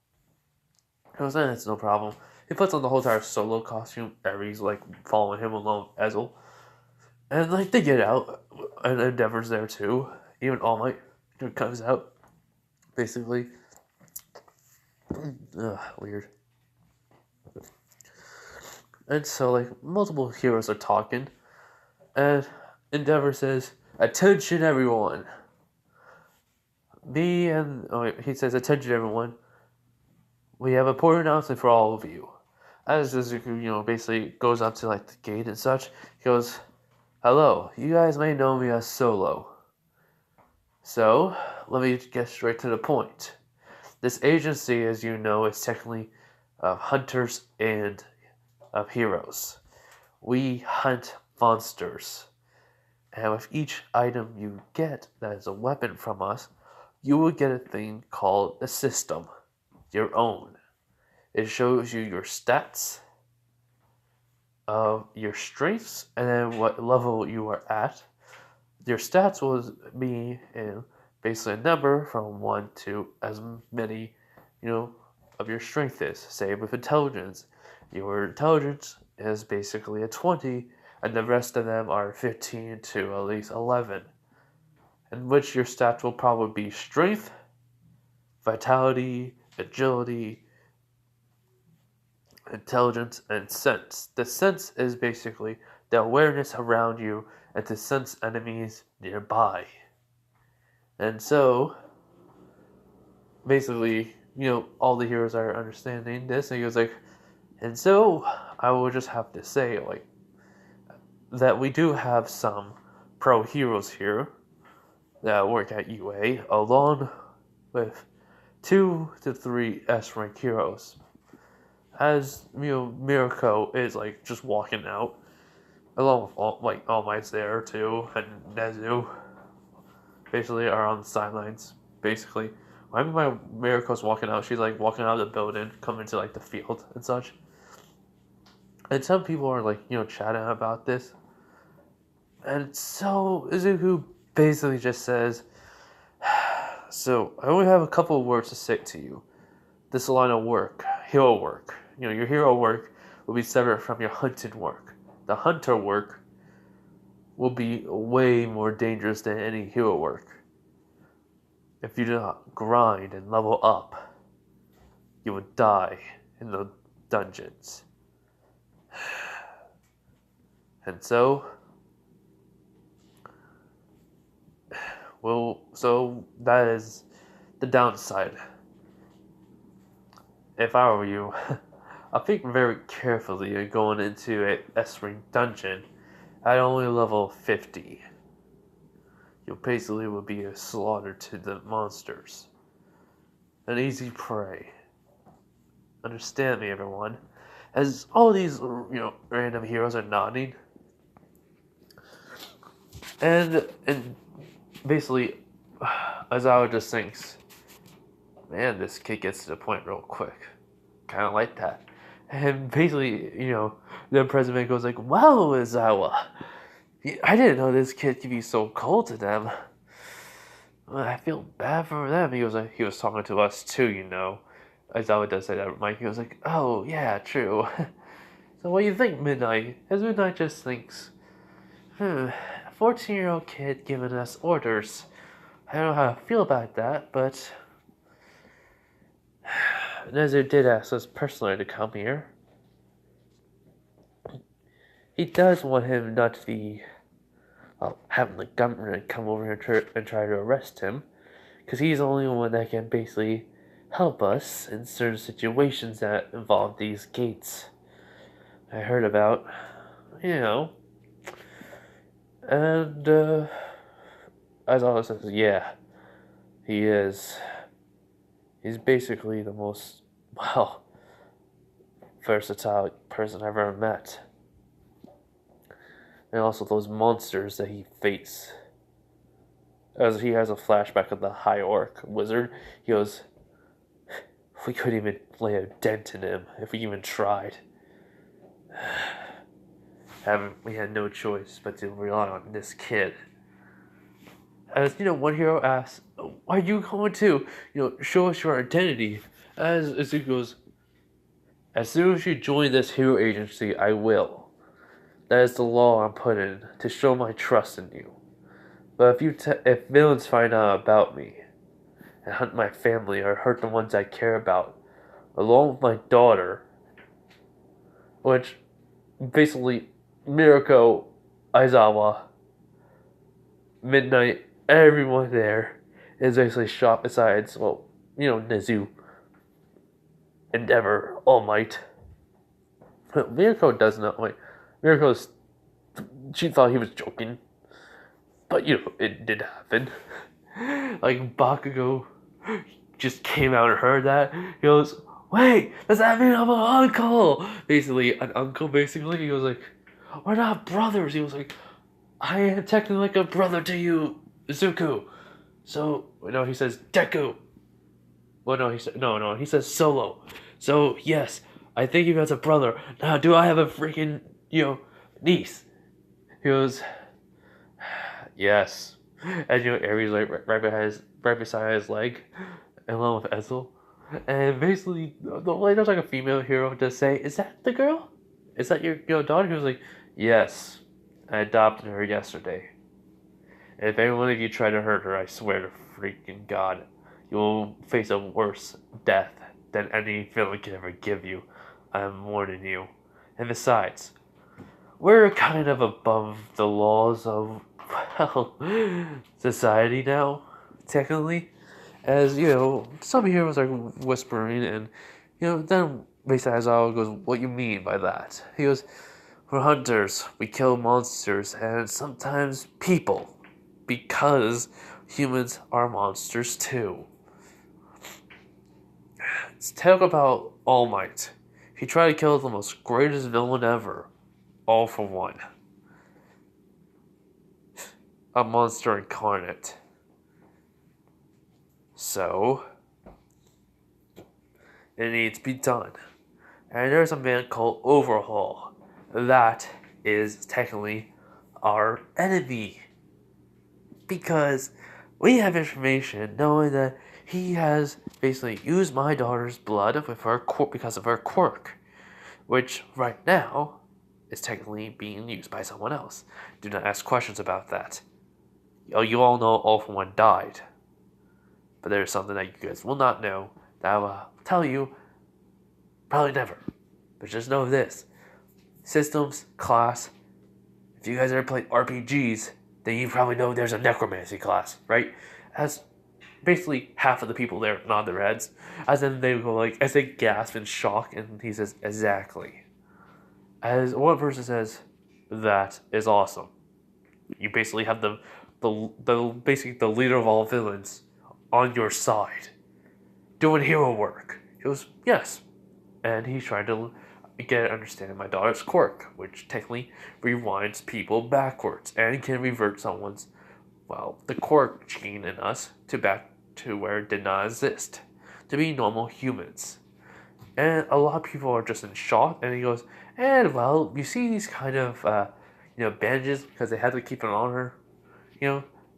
A: He goes, it's no problem. He puts on the whole entire solo costume. Eri's like following him along Ezel. And like they get out. And Endeavor's there too. Even All Might comes out. Basically. Weird. And so like multiple heroes are talking. And Endeavor says, attention everyone. He says, attention everyone. We have a important announcement for all of you. As Izuku, basically goes up to like the gate and such, he goes, hello, you guys may know me as Solo. So, let me get straight to the point. This agency, as you know, is technically hunters and heroes. We hunt monsters. And with each item you get that is a weapon from us, you will get a thing called a system. Your own. It shows you your stats, your strengths, and then what level you are at. Your stats will be in basically a number from 1 to as many, of your strength is. Say with intelligence. Your intelligence is basically a 20, and the rest of them are 15 to at least 11. In which your stats will probably be strength, vitality, agility, intelligence, and sense. The sense is basically the awareness around you and to sense enemies nearby. And so, basically, all the heroes are understanding this, and he goes like, and so I will just have to say, like, that we do have some pro heroes here that work at UA, along with 2 to 3 S rank heroes. As Mirko is like just walking out, along with All Might's there too, and Nezu basically are on the sidelines. Basically, when my Mirko's walking out, she's like walking out of the building, coming to like the field and such. And some people are like chatting about this, and so Izuku basically just says, "So I only have a couple of words to say to you. This line of work, hero work. Your hero work will be separate from your hunted work. The hunter work will be way more dangerous than any hero work. If you do not grind and level up, you will die in the dungeons." And so, that is the downside. If I were you, I think very carefully going into a S-ring dungeon at only level 50. You basically will be a slaughter to the monsters. An easy prey. Understand me, everyone. As all these, random heroes are nodding. And basically, Aizawa just thinks, man, this kid gets to the point real quick. Kind of like that. And basically, the president goes like, wow, Aizawa, I didn't know this kid could be so cold to them. I feel bad for them. He was talking to us too, Aizawa does say that. Mike goes like, oh, yeah, true. So what do you think, Midnight? As Midnight just thinks, a 14-year-old kid giving us orders. I don't know how I feel about that, but Nezu did ask us personally to come here. He does want him not to be having the government come over and try to arrest him, because he's the only one that can basically help us in certain situations that involve these gates. I heard about, and as always says, yeah, he is. He's basically the most, versatile person I've ever met. And also those monsters that he faced. As he has a flashback of the High Orc wizard, he goes, we couldn't even lay a dent in him if we even tried. We had no choice but to rely on this kid. As one hero asks, are you going to, show us your identity? As Izuku goes, as soon as you join this hero agency, I will. That is the law I'm put in, to show my trust in you. But if villains find out about me, and hunt my family or hurt the ones I care about, along with my daughter, which basically Mirko, Aizawa, Midnight, everyone there is basically shot besides, Nezu, Endeavor, All Might. Mirko does not, she thought he was joking. But, it did happen. Like, Bakugou just came out and heard that. He goes, wait, does that mean I'm an uncle? Basically, an uncle, basically. He was like, we're not brothers. He was like, I am technically like a brother to you, Izuku. So, he says, Deku. Well, no, he says Solo. So, yes, I think you as a brother. Now, do I have a freaking, niece? He goes, yes. And Eri's like right beside his leg, along with Ezel. And basically, there's like a female hero to say, is that the girl? Is that your daughter? He was like, yes. I adopted her yesterday. And if any one of you try to hurt her, I swear to freaking God, you will face a worse death than any villain can ever give you. I'm warning you. And besides, we're kind of above the laws of, society now, technically. As, some heroes are whispering, and, then Meisazawa goes, "What you mean by that?" He goes, "We're hunters. We kill monsters, and sometimes people, because humans are monsters too." Let's talk about All Might. He tried to kill the most greatest villain ever, all for one. A monster incarnate. So, it needs to be done. And there's a man called Overhaul. That is technically our enemy. Because we have information knowing that he has basically used my daughter's blood with her because of her quirk. Which, right now, is technically being used by someone else. Do not ask questions about that. You all know All For One died. But there's something that you guys will not know that I will tell you probably never. But just know this. Systems, class. If you guys ever played RPGs, then you probably know there's a necromancy class, right? As basically half of the people there nod their heads. As then they go as they gasp in shock, and he says, "Exactly." As one person says, "That is awesome." You basically have the leader of all villains on your side, doing hero work. He goes, "Yes," and he's trying to get understanding my daughter's quirk, which technically rewinds people backwards and can revert someone's, the quirk gene in us to back to where it did not exist, to be normal humans. And a lot of people are just in shock, and he goes, "And you see these kind of, bandages because they had to keep it on her,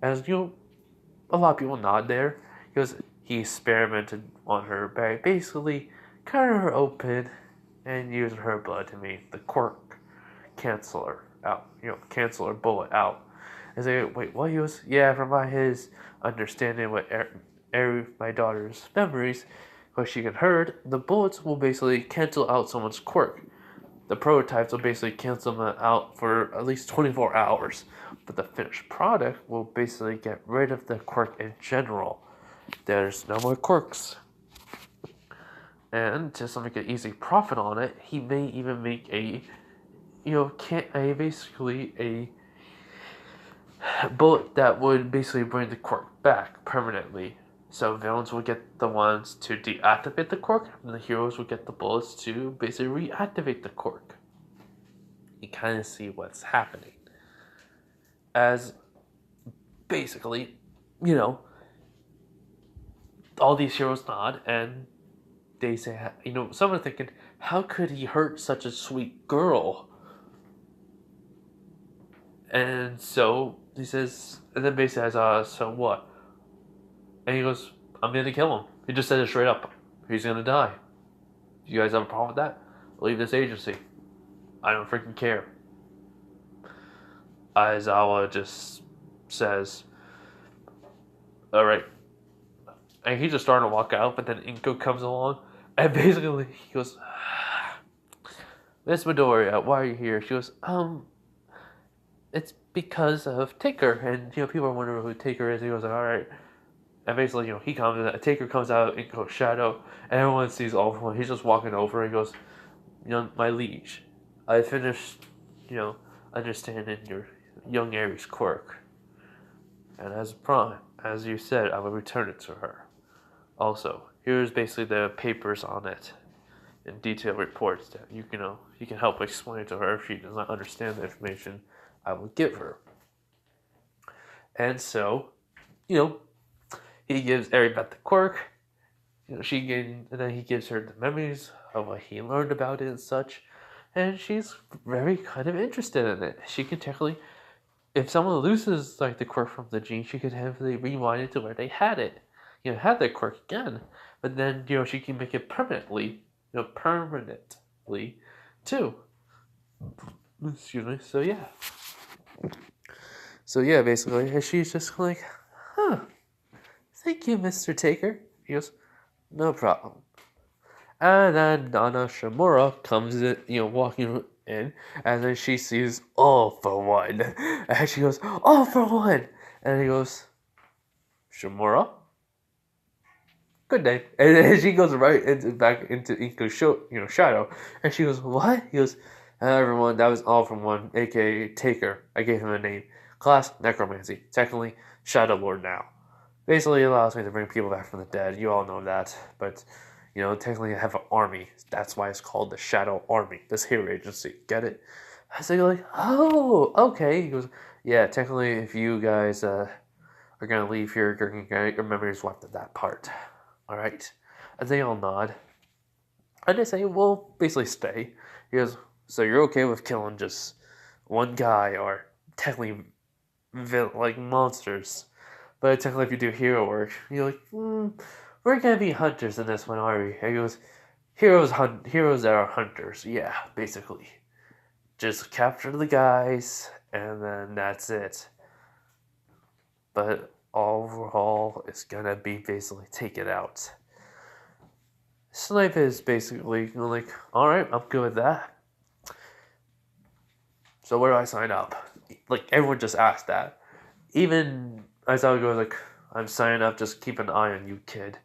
A: as a lot of people nod there." He goes, he experimented on her by basically cutting her open and using her blood to make the quirk cancel her out, cancel her bullet out. And say, "Wait, what?" He goes, "Yeah, from his understanding what Eri, my daughter's memories, what she can heard, the bullets will basically cancel out someone's quirk. The prototypes will basically cancel them out for at least 24 hours. But the finished product will basically get rid of the quirk in general. There's no more quirks. And just to make an easy profit on it, he may even make basically a bullet that would basically bring the quirk back permanently. So villains will get the ones to deactivate the quirk, and the heroes will get the bullets to basically reactivate the quirk. You kind of see what's happening. As basically, all these heroes nod, and they say, some are thinking, how could he hurt such a sweet girl? And so he says, and then basically says, "So what?" And he goes, "I'm gonna kill him." He just said it straight up. He's gonna die. You guys have a problem with that? Leave this agency. I don't freaking care. Aizawa just says, "Alright." And he just started to walk out, but then Inko comes along, and basically he goes, "Miss Midoriya, why are you here?" She goes, "It's because of Taker." And, people are wondering who Taker is. He goes, "Alright." And basically, Taker comes out in Inko's shadow, and everyone sees All For One. He's just walking over, and he goes, "My liege, I finished, understanding your young Eri's quirk. And as you said, I will return it to her. Also, here's basically the papers on it, and detailed reports that you can help explain to her if she does not understand the information I will give her." And so, he gives Eri back the quirk. And then he gives her the memories of what he learned about it and such. And she's very kind of interested in it. She can technically, if someone loses the quirk from the gene, she could heavily rewind it to where they had it. Had their quirk again. But then, she can make it permanently too. Excuse me. So yeah, basically, she's just like, "Huh. Thank you, Mr. Taker." He goes, "No problem." And then Nana Shimura comes in, walking in, and then she sees All For One. And she goes, "All For One!" And he goes, "Shimura?" good day. And she goes right back into Inko's shadow. And she goes, what? He goes, everyone, that was all from one, aka Taker. I gave him a name. Class, necromancy. Technically, Shadow Lord now. Basically, it allows me to bring people back from the dead. You all know that. But, technically I have an army. That's why it's called the Shadow Army. This hero agency. Get it? So you're like, oh, okay. He goes, yeah, technically if you guys are going to leave here, you're going to get your memories wiped at that part. Alright? And they all nod. And they say, well, basically stay. He goes, so you're okay with killing just one guy or technically monsters. But technically if you do hero work, you're like, we're going to be hunters in this one, are we? And he goes, heroes that are hunters. Yeah, basically. Just capture the guys, and then that's it. But Overhaul is gonna be basically taken out. Snipe is basically like, alright, I'm good with that. So where do I sign up? Like, everyone just asked that. Even Izuku goes like, I'm signing up, just keep an eye on you, kid.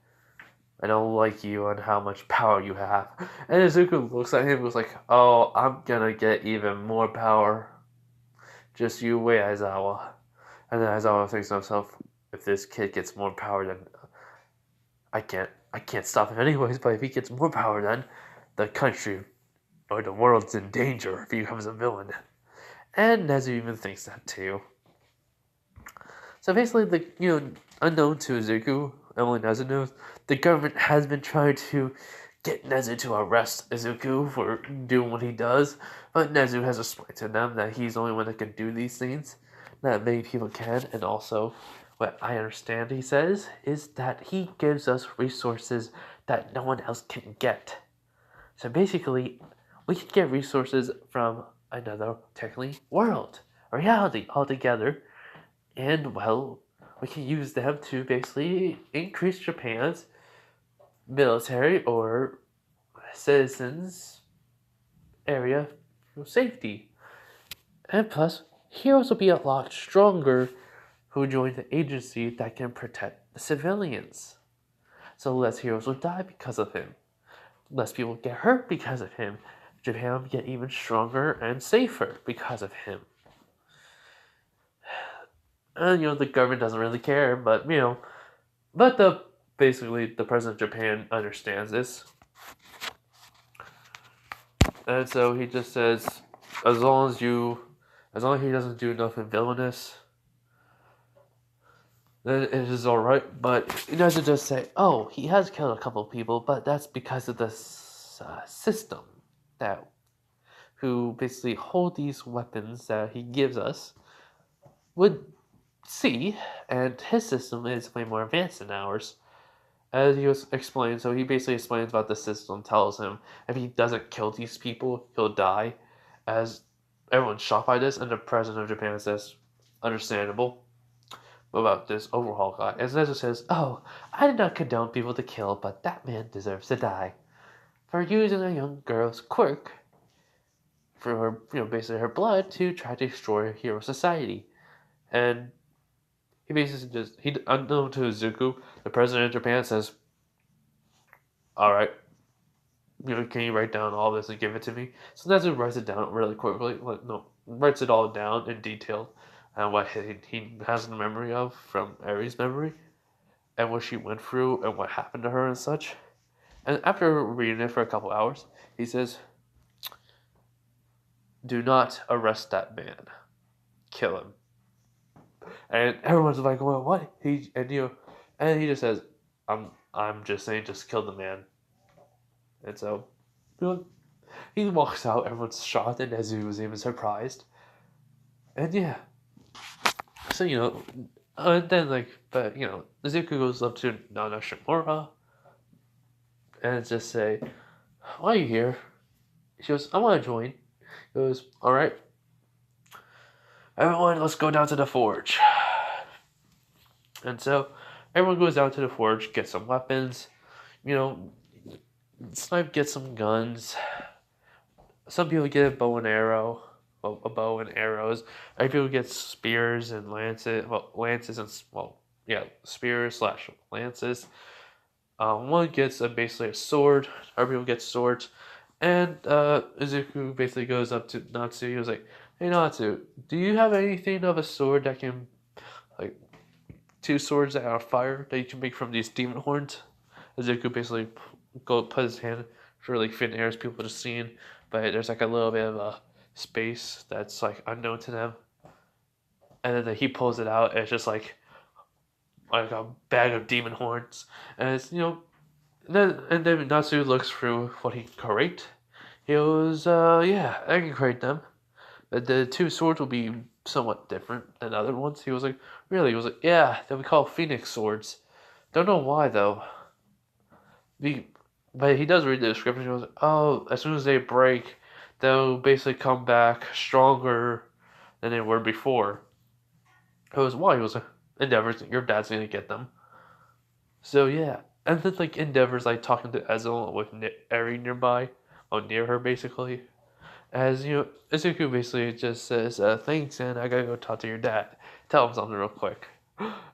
A: I don't like you and how much power you have. And Izuku looks at him and goes like, oh, I'm gonna get even more power. Just you wait, Aizawa. And then Aizawa thinks to himself, if this kid gets more power, then I can't stop him anyways, but if he gets more power, then the country or the world's in danger if he becomes a villain. And Nezu even thinks that too. So basically, unknown to Izuku, only Nezu knows, the government has been trying to get Nezu to arrest Izuku for doing what he does, but Nezu has explained to them that he's the only one that can do these things, that many people can, and also, what I understand he says, is that he gives us resources that no one else can get. So basically, we can get resources from another, technically, world, reality altogether, and, well, we can use them to basically increase Japan's military or citizens' area safety. And plus, heroes will be a lot stronger who join the agency that can protect the civilians. So less heroes will die because of him. Less people get hurt because of him. Japan will get even stronger and safer because of him. And, the government doesn't really care, but, basically, the president of Japan understands this. And so he just says, as long as he doesn't do nothing villainous, then it is alright. But he doesn't just say, oh, he has killed a couple people, but that's because of the system who basically hold these weapons that he gives us would see, and his system is way more advanced than ours. As he was explained, so he basically explains about the system, tells him if he doesn't kill these people, he'll die. As everyone's shocked by this, and the president of Japan says, understandable. What about this Overhaul guy? And Nezu says, oh, I did not condone people to kill, but that man deserves to die. For using a young girl's quirk for her, basically her blood to try to destroy hero society. And he basically unknown to Izuku, the president of Japan says, alright, can you write down all this and give it to me? So Nezu writes it down really quickly, writes it all down in detail, and what he has the memory of from Eri's memory, and what she went through, and what happened to her and such. And after reading it for a couple hours, he says, do not arrest that man. Kill him. And everyone's like, well, what? And he just says, I'm just saying, just kill the man. And so, he walks out, everyone's shocked, and Nezu was even surprised. And yeah. So, and then, Izuku goes up to Nana Shimura, and just say, why are you here? She goes, I want to join. He goes, alright. Everyone, let's go down to the forge. And so, everyone goes down to the forge, gets some weapons. Snipe gets some guns. Some people get a bow and arrow. Well, a bow and arrows. Other people get spears and lances. Well, lances and, spears / lances. One gets basically a sword. Everyone gets swords. And Izuku basically goes up to Natsu. He was like, "Hey Natsu, do you have anything of a sword that can, like, two swords that are fire that you can make from these demon horns?" Izuku basically put his hand for like thin air as people just seeing, but there's like a little bit of a space that's like unknown to them. And then he pulls it out, and it's just like a bag of demon horns, and it's then Natsu looks through what he can create. He goes, yeah, I can create them. But the two swords will be somewhat different than other ones. He was like, really? He was like, yeah, they'll be called Phoenix swords. Don't know why though. But he does read the description. He goes, oh, as soon as they break, they'll basically come back stronger than they were before. It was why? He was like, Endeavors, your dad's gonna get them. So yeah. And then like Endeavor's like talking to Ezel with Eri nearby, or near her basically. As you know, Izuku basically just says, thanks, and I gotta go talk to your dad. Tell him something real quick.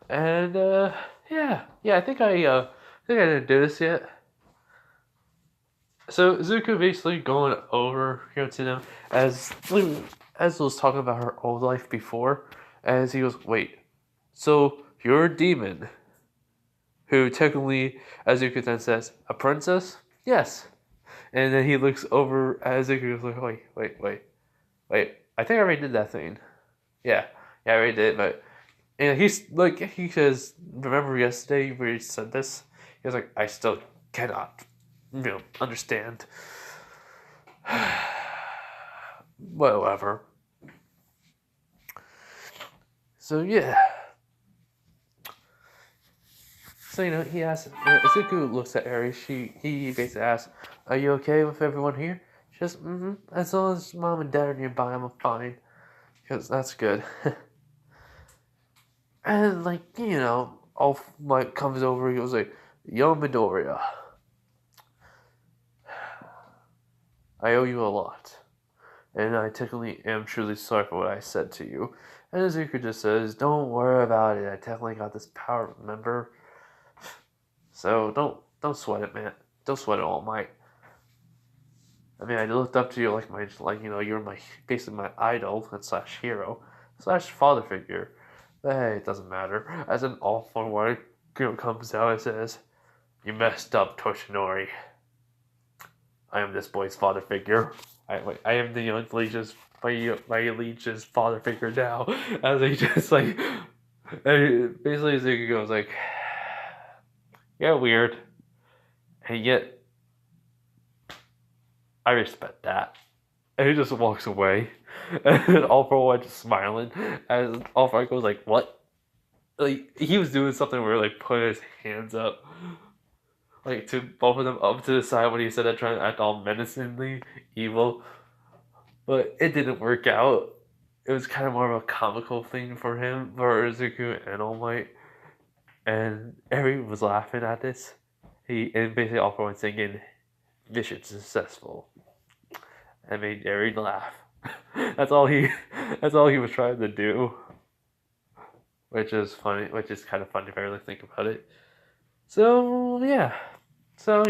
A: And yeah, I think I didn't do this yet. So Izuku basically going over to them as was talking about her old life before, as he goes, wait, so you're a demon, who technically, Izuku then says, a princess? Yes. And then he looks over at Izuku and goes like, wait, I think I already did that thing. Yeah, I already did, but he's like, he says, remember yesterday where he said this? He was like, I still cannot, understand. Whatever. So yeah. So he asks, Izuku looks at Eri. He basically asks, "Are you okay with everyone here?" She says, as long as mom and dad are nearby, I'm fine. Because that's good. And all comes over. He goes like, "Yo, Midoriya, I owe you a lot, and I technically am truly sorry for what I said to you." And Izuku just says, "Don't worry about it. I technically got this power, remember? So don't sweat it, man. Don't sweat it, All Might. I mean, I looked up to you you're basically my idol and slash hero slash father figure. But hey, it doesn't matter." As an All For One comes out and says, "You messed up, Toshinori. I am this boy's father figure. I am the young Legion's my Legion's father figure now." As he just and basically Zuko goes like, "Yeah, weird, and yet I respect that." And he just walks away. And All For One just smiling. As All For One goes like, "What?" Like, he was doing something where put his hands up. To both of them up to the side when he said that, trying to act all menacingly evil. But it didn't work out. It was kind of more of a comical thing for him, for Izuku and All Might. And Eri was laughing at this. And basically All For One singing, "Mission successful." And made Eri laugh. That's all he was trying to do. Which is funny, which is kind of funny if I really think about it. So yeah. So,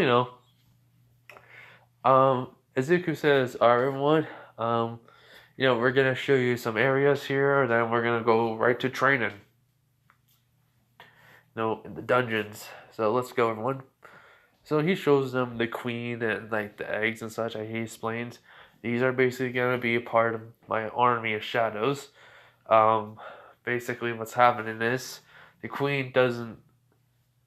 A: Izuku says, "Alright, everyone, we're gonna show you some areas here, then we're gonna go right to training. In the dungeons. So let's go, everyone." So he shows them the queen and the eggs and such, and he explains, these are basically gonna be a part of my army of shadows. Basically what's happening is the queen doesn't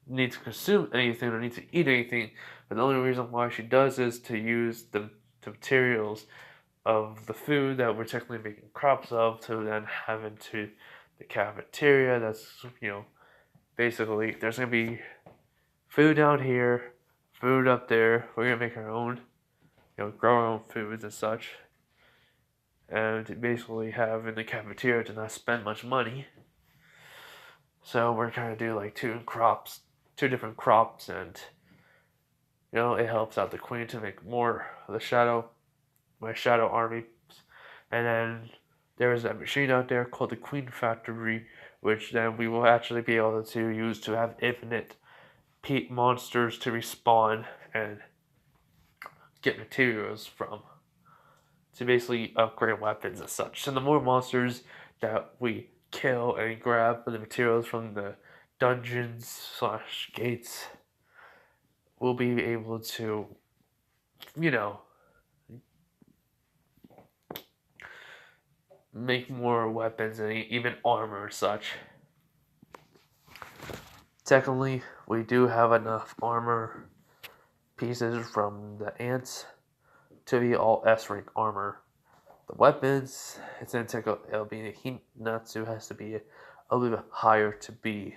A: need to consume anything or need to eat anything, but the only reason why she does is to use the materials of the food that we're technically making crops of to then have into the cafeteria. That's basically there's gonna be food down here, food up there. We're gonna make our own, grow our own foods and such, and to basically have in the cafeteria to not spend much money. So we're trying to do two different crops, and it helps out the queen to make more of my shadow army. And then there is a machine out there called the Queen Factory, which then we will actually be able to use to have infinite monsters to respawn and get materials from to basically upgrade weapons and such. And the more monsters that we kill and grab the materials from the dungeons/gates, we'll be able to, make more weapons and even armor and such. Technically, we do have enough armor pieces from the ants to be all S rank armor. The weapons, it's gonna take it'll be Hinatsu has to be a little bit higher to be.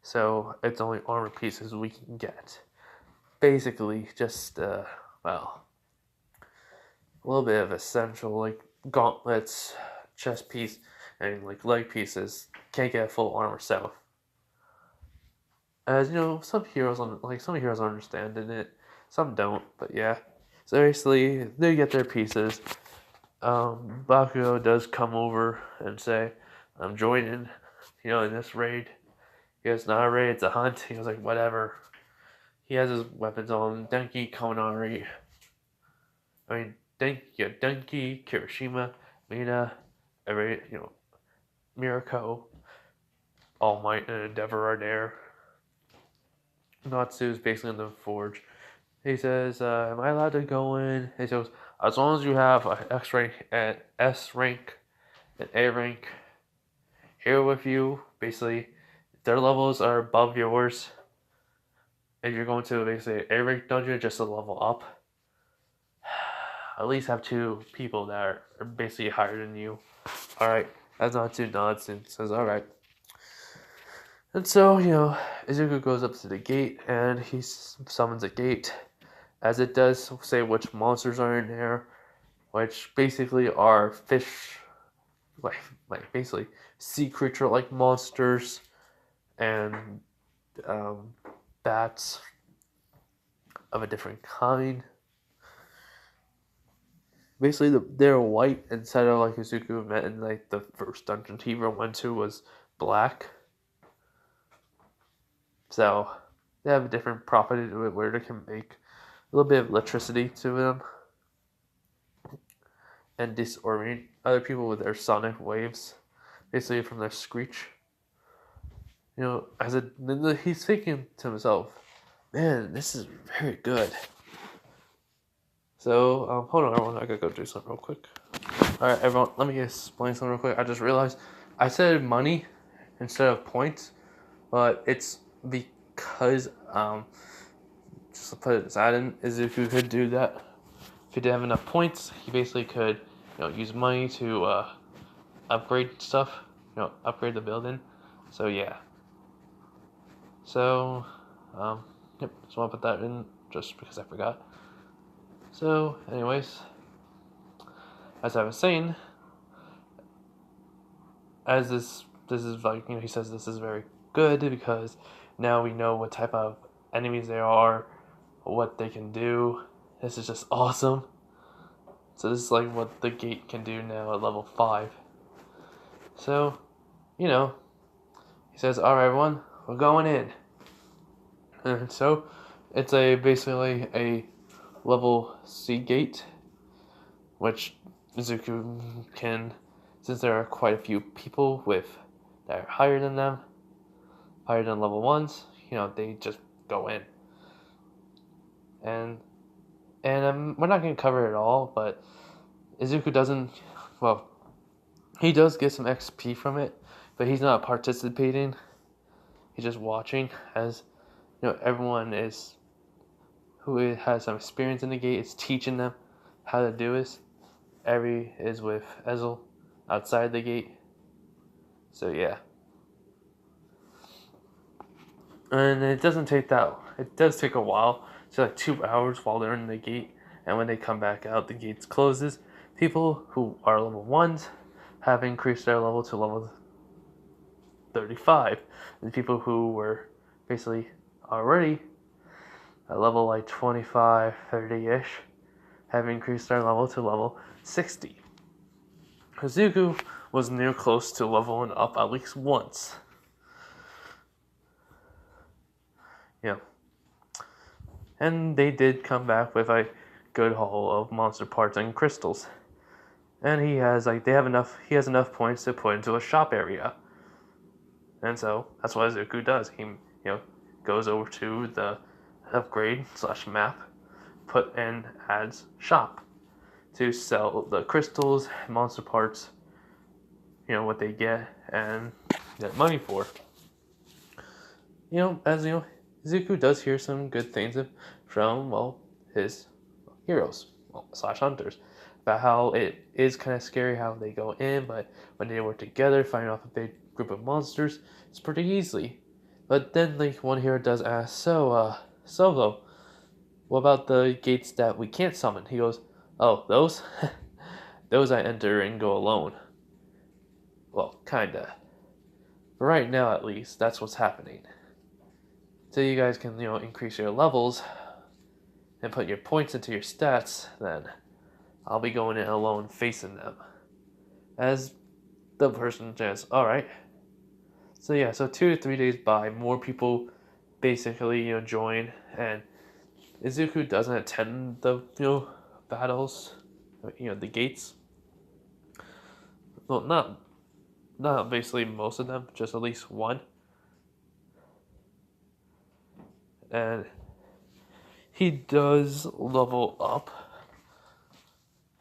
A: So it's only armor pieces we can get. Basically, just a little bit of essential like gauntlets, chest piece, and like leg pieces. Can't get a full armor set. As some heroes understand in it, some don't. But yeah, so basically they get their pieces. Bakugou does come over and say, "I'm joining, in this raid." He goes, "Not a raid, it's a hunt." He was like, "Whatever." He has his weapons on. Denki, Kaminari. Denki, Kirishima, Mina, every, Mirako, All Might, and Endeavor are there. Natsu's basically in the forge. He says, "Am I allowed to go in?" He says, "As long as you have an X rank and S rank and A rank here with you, basically, their levels are above yours, and you're going to basically A rank dungeon just to level up. At least have 2 people that are basically higher than you." Alright, that's Natsu nods and says, "Alright." And so, Izuku goes up to the gate and he summons a gate. As it does say which monsters are in there, which basically are fish, like basically sea creature like monsters and bats of a different kind. Basically, they're white instead of like Izuku met in like the first dungeon he ever went to was black. So they have a different property to it where they can make a little bit of electricity to them and disorient other people with their sonic waves, basically from their screech. He's thinking to himself, "Man, this is very good." So, hold on, everyone. I gotta go do something real quick. Alright, everyone, let me explain something real quick. I just realized I said money instead of points, but it's because, just to put it aside, Izuku could do that. If he didn't have enough points, he basically could, use money to upgrade stuff, upgrade the building. So, yeah. So, yep, just want to put that in just because I forgot. So, anyways, as I was saying, as this is like, he says this is very good because now we know what type of enemies they are, what they can do. This is just awesome. So this is like what the gate can do now at level 5. So, he says, "Alright, everyone, we're going in." And so, it's basically a level C gate, which Izuku can, since there are quite a few people that are higher than them, higher than level 1s, they just go in. And we're not going to cover it all, but Izuku doesn't, he does get some XP from it, but he's not participating. He's just watching as, everyone who has some experience in the gate is teaching them how to do this. Eri is with Ezel outside the gate. So yeah. And it does take a while. It's like 2 hours while they're in the gate. And when they come back out, the gate closes. People who are level 1s have increased their level to level 35. And people who were basically already at level like 25, 30-ish have increased their level to level 60. Izuku was near close to leveling up at least once. you know. And they did come back with a good haul of monster parts and crystals. And he has he has enough points to put into a shop area. And so that's what Izuku does. He goes over to the upgrade / map, adds shop to sell the crystals, monster parts, what they get and get money for. Izuku does hear some good things from his heroes / hunters about how it is kind of scary how they go in, but when they work together, fighting off a big group of monsters, it's pretty easily. But then one hero does ask, Solo, what about the gates that we can't summon? He goes, oh, those? Those I enter and go alone. Well, kinda. For right now, at least, that's what's happening. So you guys can, increase your levels and put your points into your stats, then I'll be going in alone facing them. As the person says, alright. So 2 to 3 days by, more people basically, join, and Izuku doesn't attend the, battles, the gates. Well, not basically most of them, just at least one. And he does level up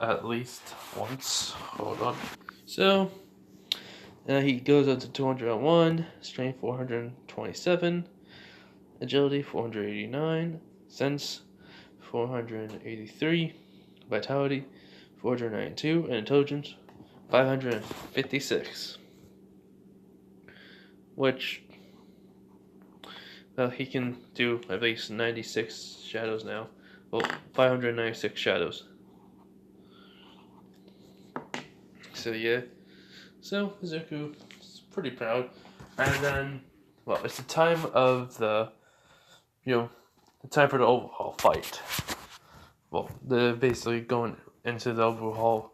A: at least once. Hold on. So, he goes up to 201, strength 427, agility 489, sense 483, vitality 492, and intelligence 556. Which, he can do at least 96 shadows now. Well, 596 shadows. So Izuku is pretty proud. And then, it's the time of the time for the Overhaul fight. Well, they're basically going into the Overhaul,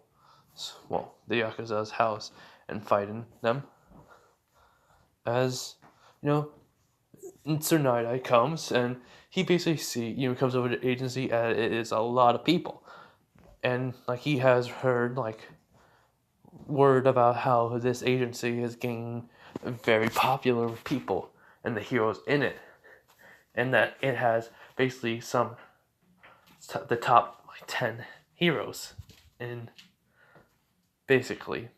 A: the Yakuza's house and fighting them. As, Sir Night-Eye comes and he basically comes over to the agency and it is a lot of people. And, he has heard, word about how this agency is getting very popular with people and the heroes in it. And that it has basically the top 10 heroes in basically,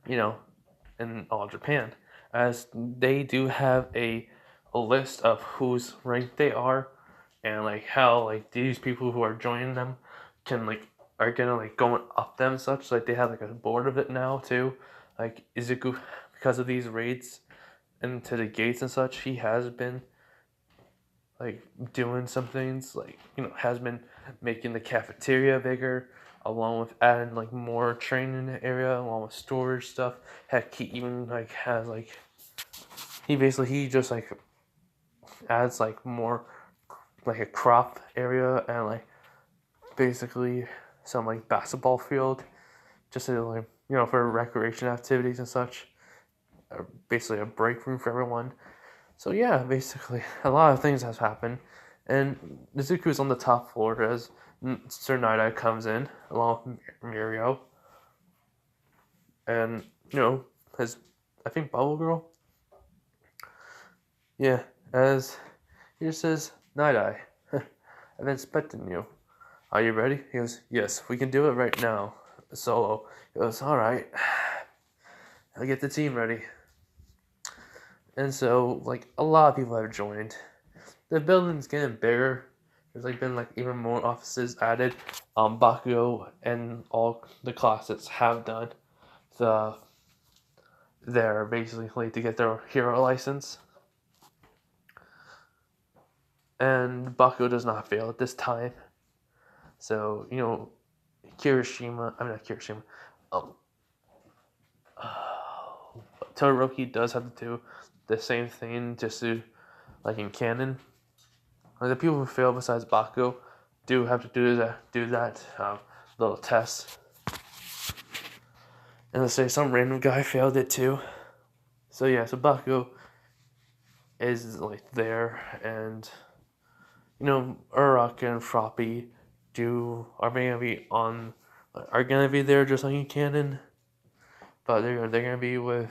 A: in all Japan. As they do have a list of whose rank they are and how these people who are joining them can are gonna going up them such. They have a board of it now too. Izuku, because of these raids into the gates and such, he has been doing some things, has been making the cafeteria bigger, along with adding more training area, along with storage stuff. Heck, he even has he just adds more a crop area and basically some basketball field, just to for recreation activities and such. Basically a break room for everyone. So basically a lot of things has happened, and Izuku is on the top floor as Sir Night-Eye comes in along with Mirio, and his Bubble Girl. As he just says, Night-Eye, I've been expecting you. Are you ready? He goes, yes, we can do it right now. Solo. He goes, alright. I'll get the team ready. And so, a lot of people have joined. The building's getting bigger. There's, been, even more offices added. Bakugou and all the classes have done they're basically to get their hero license. And Bakugou does not fail at this time. So, Todoroki does have to do the same thing, just to, in canon. The people who fail besides Bakugou do have to do that little test. And let's say some random guy failed it too. So Bakugou is like there, and Uruk and Froppy are gonna be there just like in canon, but they're gonna be with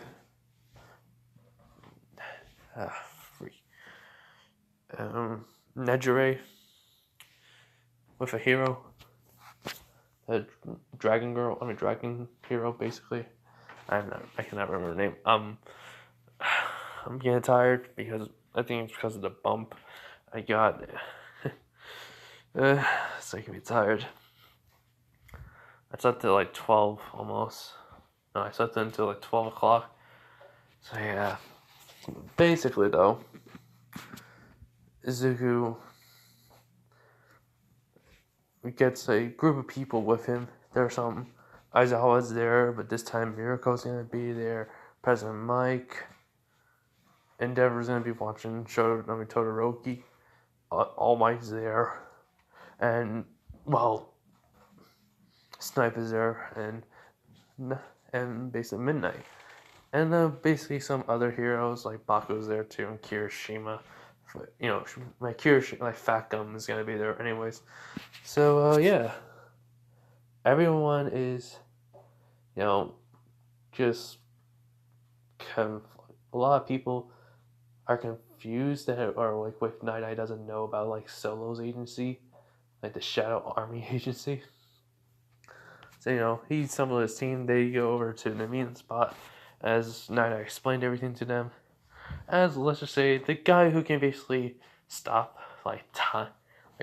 A: free Nejire with a hero, a dragon hero basically. I cannot remember the name. I'm getting tired because I think it's because of the bump I got. So I can be tired. I slept till like 12 almost. No, I slept until like 12 o'clock. So yeah. Basically though, Izuku gets a group of people with him. There's some Aizawa's there, but this time Miriko's gonna be there. President Mike. Endeavor's gonna be watching Todoroki. All Mike's there. And Snipe is there, and basically Midnight, and basically some other heroes like Baku's there too, and Kirishima. My Kirishima, like Fat Gum, is gonna be there anyways. So yeah, everyone is, just a lot of people are confused with Night Eye doesn't know about like Solo's agency, like the Shadow Army agency. So, he summoned his team. They go over to the meeting spot as Night Eye explained everything to them. As, let's just say, the guy who can basically stop,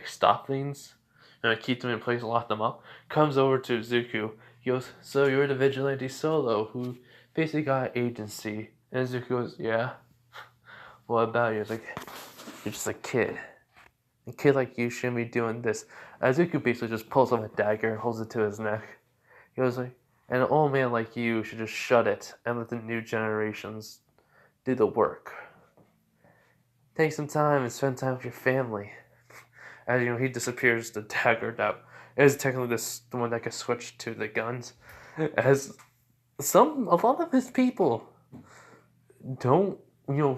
A: stop things, and keep them in place, lock them up, comes over to Izuku. He goes, "So you're the Vigilante Solo who basically got agency." And Izuku goes, "Yeah. What about you?" It's like, "You're just a kid. A kid like you shouldn't be doing this." Izuku basically just pulls off a dagger and holds it to his neck. He was like, "An old man like you should just shut it and let the new generations do the work. Take some time and spend time with your family." As he disappears the dagger that is technically the one that can switch to the guns. As a lot of his people don't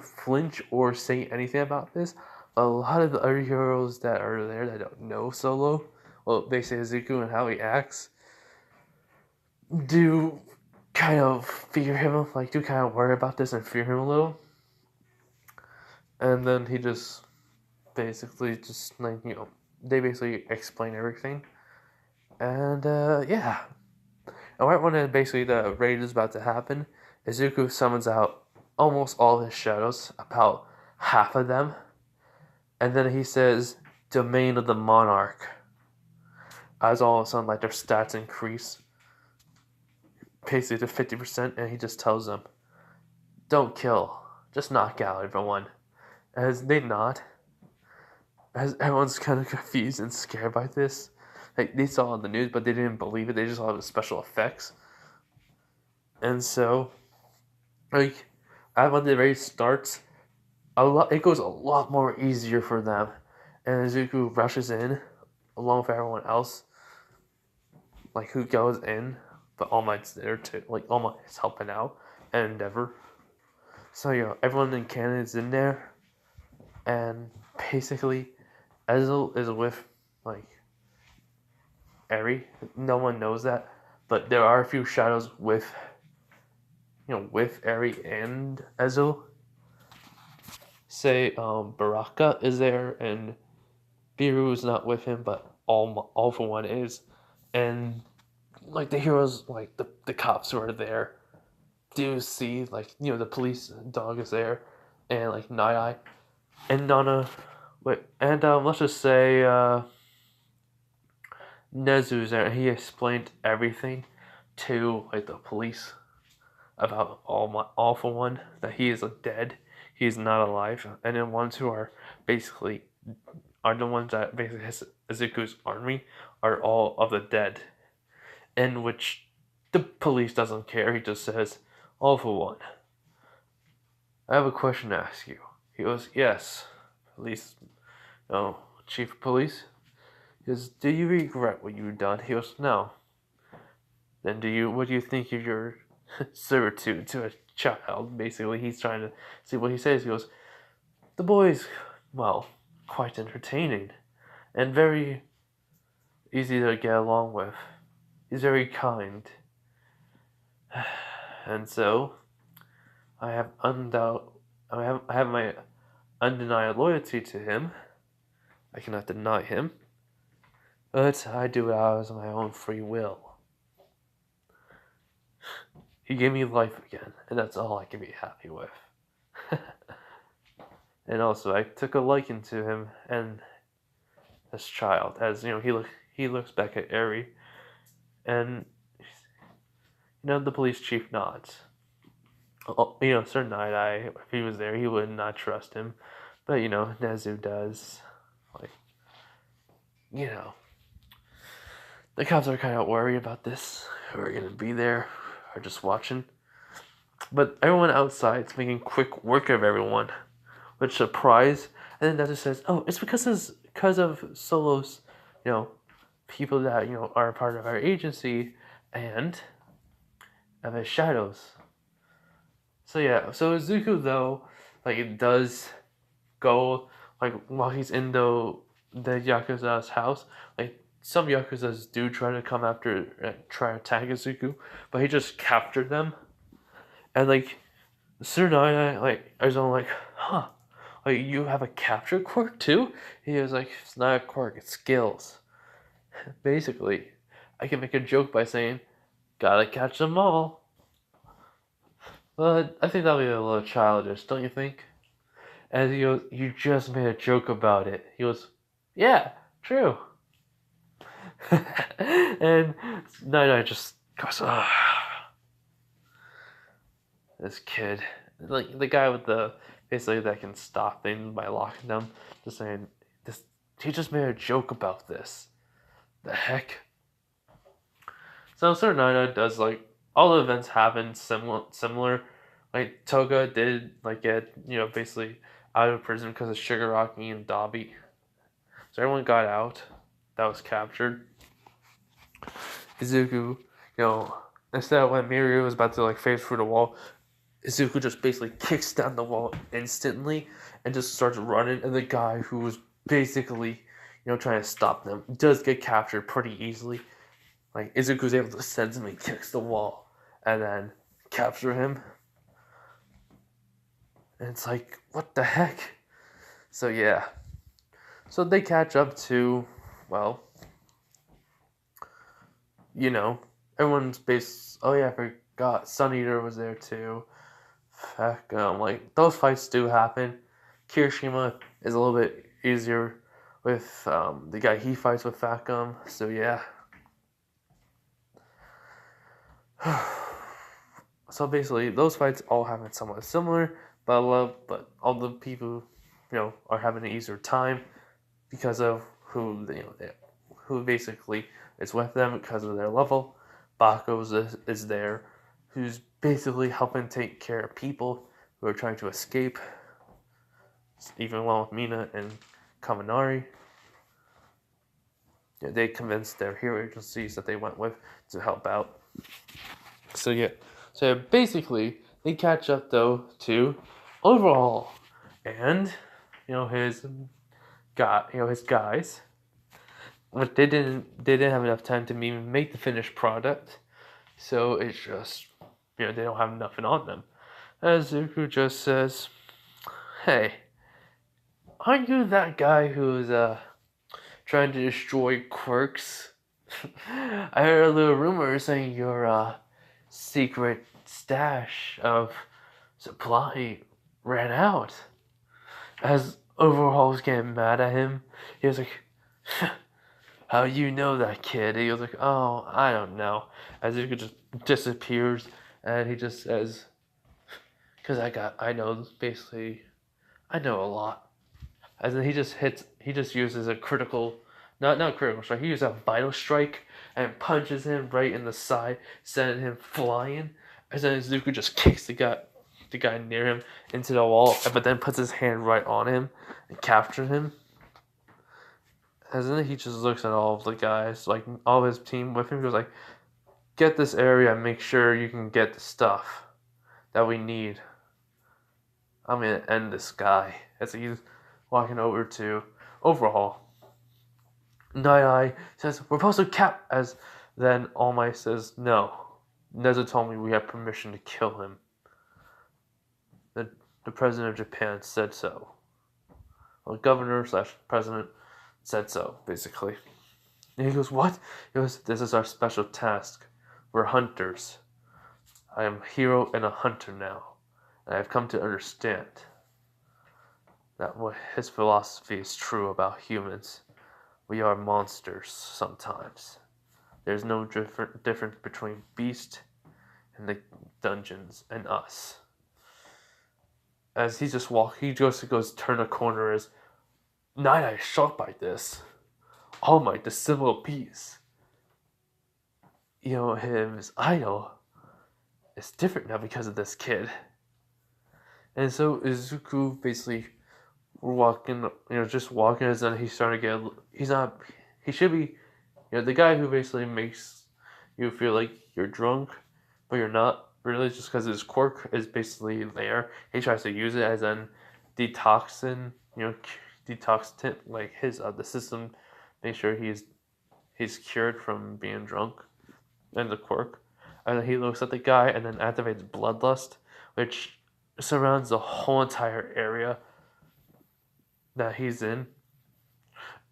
A: flinch or say anything about this. A lot of the other heroes that are there that don't know Solo, basically Izuku and how he acts, do kind of fear him, do kind of worry about this and fear him a little. And then he just basically they basically explain everything. And yeah. And right when basically the raid is about to happen, Izuku summons out almost all his shadows, about half of them. And then he says, "Domain of the Monarch." As all of a sudden, their stats increase basically to 50%, and he just tells them, "Don't kill, just knock out everyone." As they not, as everyone's kind of confused and scared by this. They saw it on the news, but they didn't believe it. They just saw the special effects. And so, when the raid starts, it goes a lot more easier for them. And Izuku rushes in, along with everyone else, who goes in, but All Might's there too. All Might's helping out, and Endeavor. So, everyone in canon is in there, and basically, Ezel is with, Eri. No one knows that, but there are a few shadows with Eri and Ezel. Say, Baraka is there, and Biru is not with him, but all for one is. And, the heroes, the cops who are there, do see, the police dog is there, and, Night Eye, and Nana, let's just say, Nezu's there, and he explained everything to, the police about all for one, that he is dead, he is not alive, and then ones who are basically, are the ones that basically Izuku's army are all of the dead, in which the police doesn't care. He just says, "All for one. I have a question to ask you." He goes, "Yes, police, chief of police." He goes, "Do you regret what you've done?" He goes, "No." "Then what do you think of your servitude to a child?" Basically, he's trying to see what he says. He goes, The boy is, well, quite entertaining and very easy to get along with. He's very kind. And so, I have I have my undeniable loyalty to him. I cannot deny him. But I do it out of my own free will. He gave me life again, and that's all I can be happy with. And also, I took a liking to him and this child, as he looks back at Eri, and the police chief nods. Sir Night Eye, if he was there, he would not trust him, but Nezu does. Like, the cops are kind of worried about this, who are gonna be there, or just watching. But everyone outside is making quick work of everyone, which surprise. And then Nezu says, "Oh, it's because of Solo's, people that are a part of our agency, and of his shadows." So Izuku though, it does go while he's in the yakuza's house. Some yakuzas do try to come after, try to attack Izuku, but he just captured them, and Tsunade I was all huh. You have a capture quirk too? He was like, it's not a quirk, it's skills. Basically, I can make a joke by saying, gotta catch them all. But I think that'll be a little childish, don't you think? And he goes, you just made a joke about it. He goes, yeah, true. And Night just goes, this kid. The guy with basically that can stop things by locking them, just saying, he just made a joke about this. The heck? So Sir Nina does all the events happen similar. Toga did get basically out of prison because of Shigaraki and Dabi. So everyone got out that was captured. Izuku, instead of when Mirio was about to face through the wall, Izuku just basically kicks down the wall instantly and just starts running, and the guy who was basically trying to stop them does get captured pretty easily. Izuku's able to sense him and kicks the wall and then capture him. And it's what the heck? So yeah. So they catch up to, everyone's oh yeah, I forgot, Sun Eater was there too. Heck, those fights do happen. Kirishima is a little bit easier with the guy he fights with Facum, so yeah. So basically, those fights all happen somewhat similar, but all the people, are having an easier time because of who who basically is with them because of their level. Bakugou is there, who's basically helping take care of people who are trying to escape, even along with Mina and Kaminari. They convinced their hero agencies that they went with to help out. So basically they catch up though to Overhaul and his guys, but they didn't have enough time to even make the finished product, so it's just they don't have nothing on them. As Izuku just says, "Hey, aren't you that guy who's trying to destroy quirks? I heard a little rumor saying your secret stash of supply ran out." As Overhaul's getting mad at him, he was like, "How do you know that, kid?" And he was like, "Oh, I don't know." As Izuku just disappears, and he just says, "Because I know a lot." As then he just uses a critical, not critical strike, he uses a vital strike and punches him right in the side, sending him flying. As then Izuku just kicks the guy near him into the wall, but then puts his hand right on him and captures him. As then he just looks at all of the guys, all of his team with him, he goes "Get this area and make sure you can get the stuff that we need. I'm gonna end this guy. As he's walking over to Overhaul. Night Eye says, we're supposed to cap, as then All Might says, no. Nezu told me we have permission to kill him. The president of Japan said so. Well, governor / president said so, basically. And he goes, what? He goes, this is our special task. We're hunters. I am a hero and a hunter now. And I have come to understand that what his philosophy is true about humans. We are monsters sometimes. There's no difference between beast and the dungeons and us. As he just he just goes turn a corner as Night Eye is shocked by this. All Might, the symbol of peace. His idol is different now because of this kid. And so Izuku basically walking, just walking, as then he's starting to get, he should be, the guy who basically makes you feel like you're drunk, but you're not really, just because his quirk is basically there. He tries to use it as an detoxin, detoxant, like the system, make sure he's cured from being drunk, and the quirk. And then he looks at the guy and then activates bloodlust, which surrounds the whole entire area that he's in.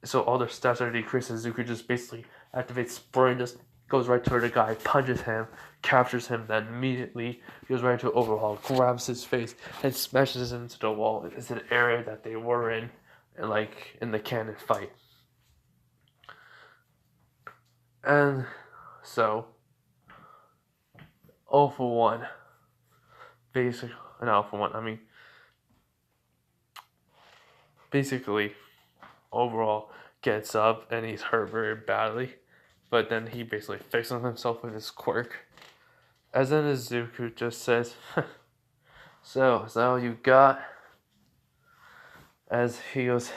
A: So all their stats are decreased, and Izuku just basically activates Spring, just goes right toward the guy, punches him, captures him, then immediately goes right to Overhaul, grabs his face, and smashes him into the wall. It's an area that they were in the cannon fight. And so, all for one. Basically, Overhaul gets up and he's hurt very badly, but then he basically fixes himself with his quirk. As then Izuku just says, so, is that all you got? As he goes,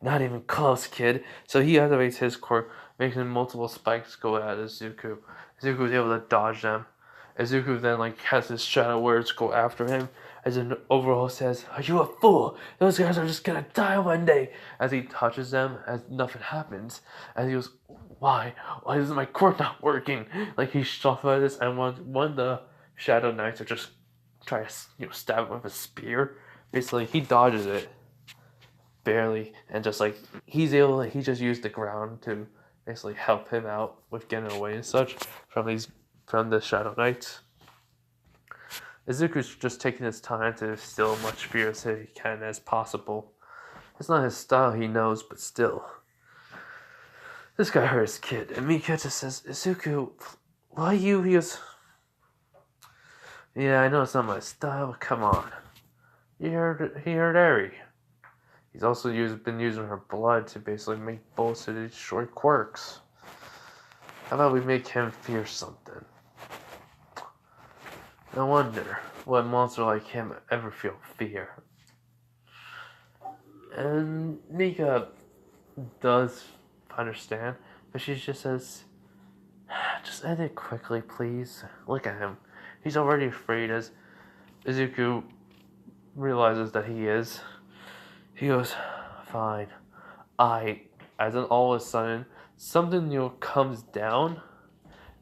A: not even close, kid. So he activates his quirk, making multiple spikes go at Izuku. Izuku was able to dodge them. Izuku then has his shadow words go after him. As an Overhaul says, are you a fool? Those guys are just gonna die one day. As he touches them, as nothing happens. As he goes, why? Why is my quirk not working? He's shocked by this, and one of the Shadow Knights are just try to stab him with a spear. Basically, he dodges it barely, and just he just used the ground to basically help him out with getting away and such from the Shadow Knights. Izuku's just taking his time to instill as much fear as he can as possible. It's not his style, he knows, but still. This guy hurt his kid, and Mika just says, Izuku, why you? He goes, yeah, I know it's not my style, but come on. He hurt Eri. He's also been using her blood to basically make bullets to destroy quirks. How about we make him fear something? No wonder what monster like him ever feel fear. And Mika does understand, but she just says, just end it quickly, please. Look at him. He's already afraid. As Izuku realizes that he is, he goes, fine. As then all of a sudden, something comes down.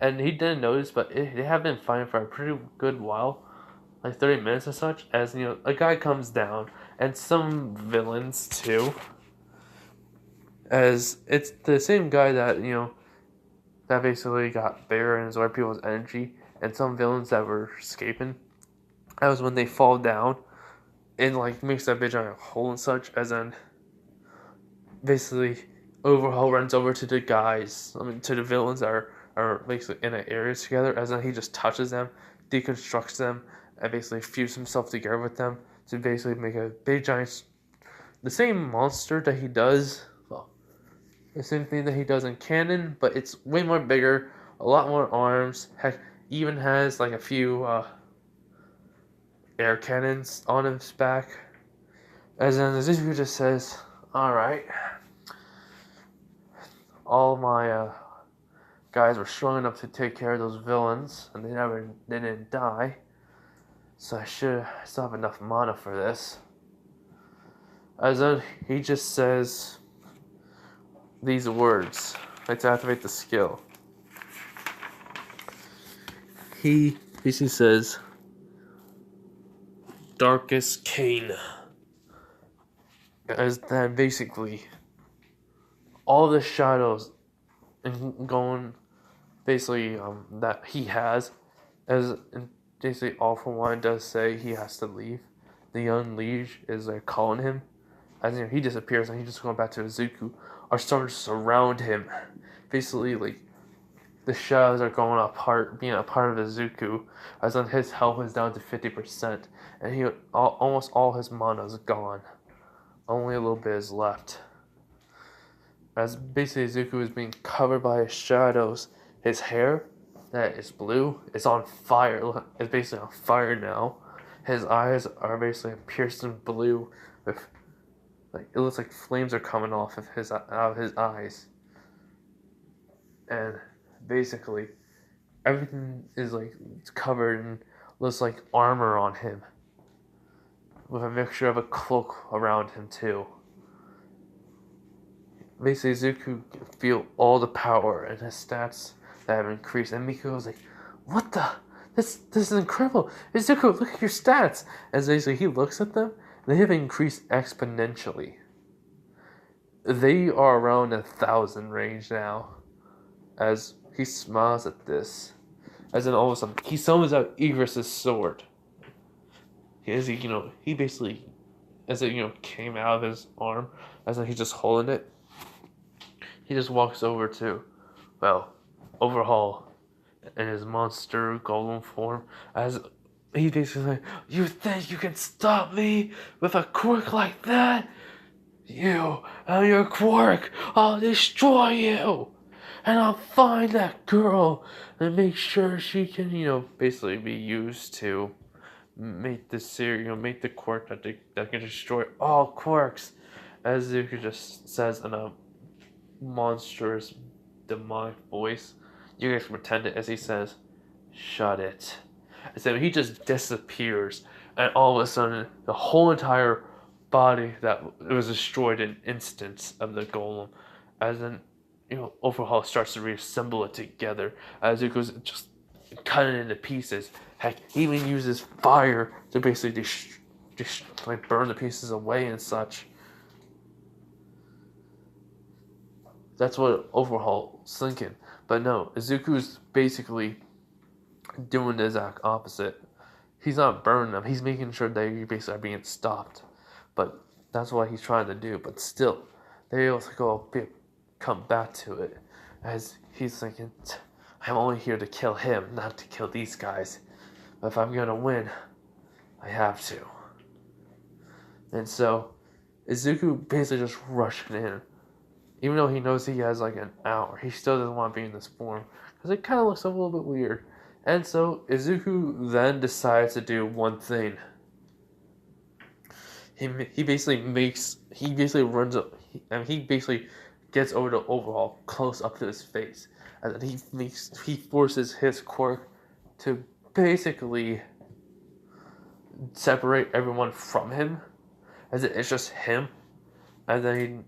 A: And he didn't notice, but they have been fighting for a pretty good while, 30 minutes or such. As a guy comes down, and some villains too. As it's the same guy that that basically got bigger and absorbed people's energy, and some villains that were escaping. That was when they fall down, and makes that bitch on a hole and such. As then basically Overhaul runs over to the guys, to the villains that are basically in an area together, as then he just touches them, deconstructs them, and basically fuses himself together with them to basically make a big giant, the same monster that he does, the same thing that he does in canon, but it's way more bigger, a lot more arms, heck, even has a few air cannons on his back. As then Izuku just says, alright, all my guys were strong enough to take care of those villains, and they didn't die. So I still have enough mana for this. As then he just says these words, like to activate the skill. He basically says, Darkest Cane. As then basically, all the shadows and going basically that he has, as basically All For One does say he has to leave. The Unleash is like calling him. As he disappears and he's just going back to Izuku, are starting to surround him. Basically, like the shadows are going apart, being a part of Izuku, as then his health is down to 50%, and almost all his mana is gone. Only a little bit is left. As basically Izuku is being covered by his shadows, his hair that is blue is on fire. It's basically on fire now. His eyes are basically pierced in blue, with like it looks like flames are coming off of his eyes, and basically everything is like covered and looks like armor on him, with a mixture of a cloak around him too. Basically, Izuku can feel all the power and his stats that have increased, and Miko's like, "What the? This is incredible! Izuku, look at your stats!" As basically he looks at them, they have increased exponentially. They are around 1,000 range now. As he smiles at this, as then all of a sudden he summons out Igris' sword. He basically, as it came out of his arm, as then he's just holding it. He just walks over to, Overhaul in his monster golem form, as he basically like, "You think you can stop me with a quirk like that? You and your quirk, I'll destroy you! And I'll find that girl and make sure she can, basically be used to make make the quirk that can destroy all quirks," as Zuko just says in a monstrous demonic voice. You guys can pretend it as he says, "Shut it." And so he just disappears, and all of a sudden the whole entire body that was destroyed in instants of the golem, as in Overhaul starts to reassemble it together, as it goes just cutting it into pieces. Heck, he even uses fire to basically like burn the pieces away and such. That's what Overhaul's thinking. But no, Izuku's basically doing the exact opposite. He's not burning them. He's making sure they basically are being stopped. But that's what he's trying to do. But still, they also come back to it. As he's thinking, I'm only here to kill him, not to kill these guys. But if I'm going to win, I have to. And so, Izuku basically just rushing in. Even though he knows he has like an hour, he still doesn't want to be in this form, because it kind of looks a little bit weird. And so Izuku then decides to do one thing. He basically runs up, and he basically gets over to Overhaul close up to his face, and then he forces his quirk to basically separate everyone from him, as it's just him, and then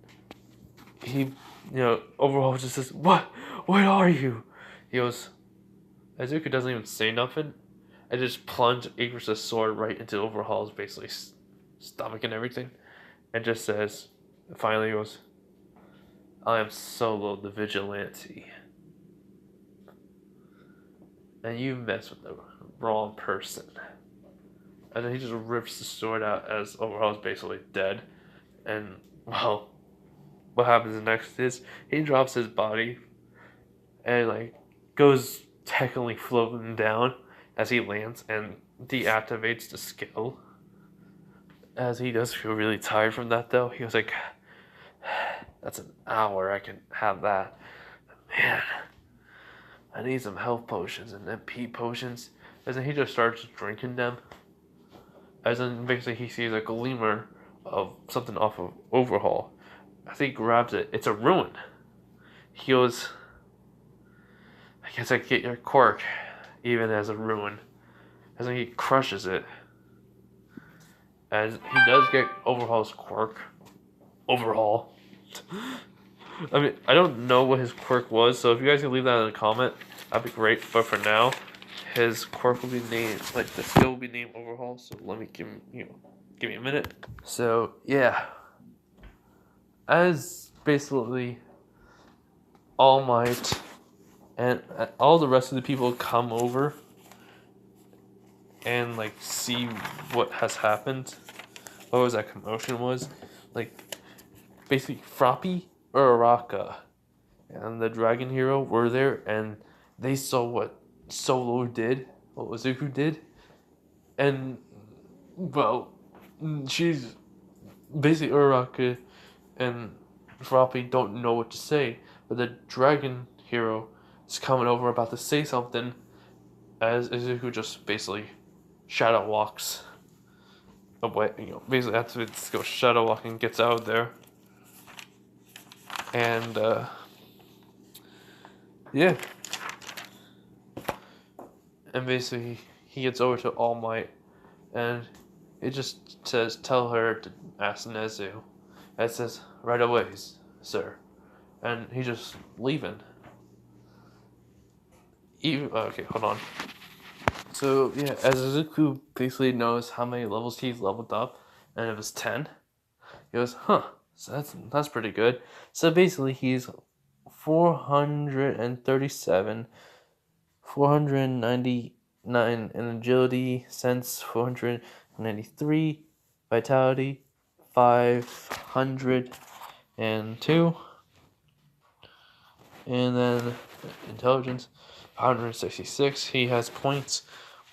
A: he Overhaul just says, What are you?" He goes, Izuku doesn't even say nothing, and just plunge Igris' sword right into Overhaul's basically stomach and everything, and just says, finally goes, "I am Solo the Vigilante, and you mess with the wrong person." And then he just rips the sword out as Overhaul's basically dead, and what happens next is he drops his body and goes technically floating down as he lands and deactivates the skill. As he does feel really tired from that though. He was like, "That's an hour, I can have that. Man, I need some health potions and MP potions." As then he just starts drinking them. As then basically he sees a gleamer of something off of Overhaul. As he grabs it, it's a ruin. He goes, "I guess I can get your quirk, even as a ruin." As then he crushes it, as he does get Overhaul's quirk. Overhaul. I mean, I don't know what his quirk was, so if you guys can leave that in a comment, that'd be great. But for now, his quirk will be named, like the skill will be named Overhaul. So let me give me a minute. So yeah, as basically All Might and all the rest of the people come over and like see what has happened. What was that commotion was? Like basically Froppy or Araka and the Dragon Hero were there and they saw what Solo did, what Izuku did, and well, she's basically Araka and Froppy don't know what to say, but the Dragon Hero is coming over about to say something as Izuku just basically shadow walks away. Basically after it goes shadow walking, gets out of there, and yeah, and basically he gets over to All Might, and it just says, "Tell her to ask Nezu." And it says, "Right away, sir," and he's just leaving. Okay, hold on. So yeah, as Izuku basically knows how many levels he's leveled up, and it was 10. He goes, "Huh, so that's pretty good." So basically, he's 437, 499 in agility, sense 493, vitality 502, and then intelligence 166. He has points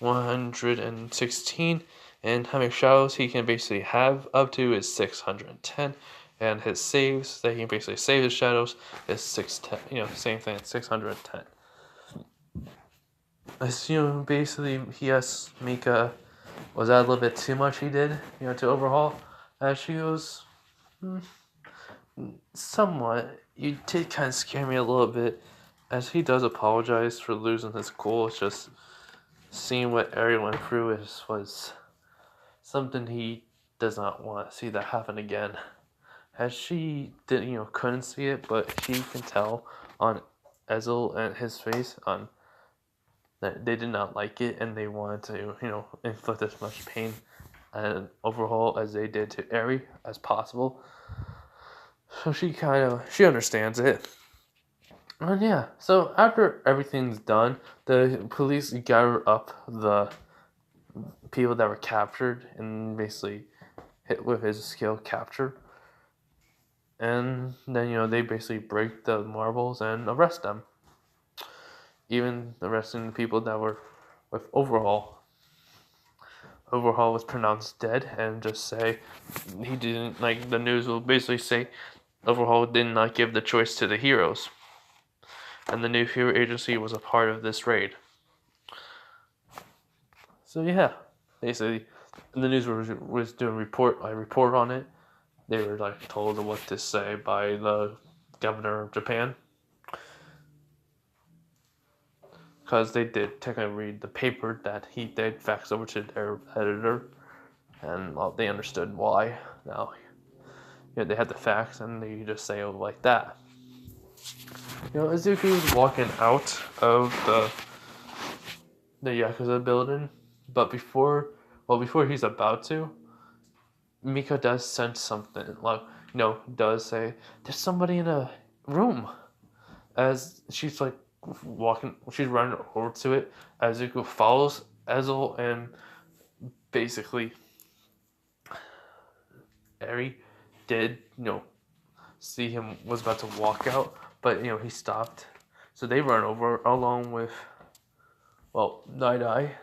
A: 116, and how many shadows he can basically have up to is 610. And his saves that he can basically save his shadows is 610. Same thing, 610. Basically he asked Mika, was that a little bit too much he did, to Overhaul? As she goes, somewhat. You did kind of scare me a little bit, as he does apologize for losing his goal. It's just seeing what Eri went through was something he does not want to see that happen again. As she couldn't see it, but she can tell on Ezel and his face on that they did not like it, and they wanted to inflict as much pain and Overhaul as they did to Eri as possible. So she understands it. And yeah, so after everything's done, the police gather up the people that were captured and basically hit with his skill capture. And then, they basically break the marbles and arrest them. Even arresting the people that were with Overhaul. Overhaul was pronounced dead and just say he didn't, the news will basically say Overhaul did not give the choice to the heroes. And the new hero agency was a part of this raid. So yeah, basically, the news was doing a report on it. They were told what to say by the governor of Japan, because they did technically read the paper that he did fax over to their editor, and they understood why. Now, they had the facts, and they just say it like that. Izuku is walking out of the yakuza building, but before he's about to, Mika does sense something. Does say there's somebody in a room. As she's walking, she's running over to it. Izuku follows Ezel, and basically Eri did see him was about to walk out, but he stopped. So they run over along with Night Eye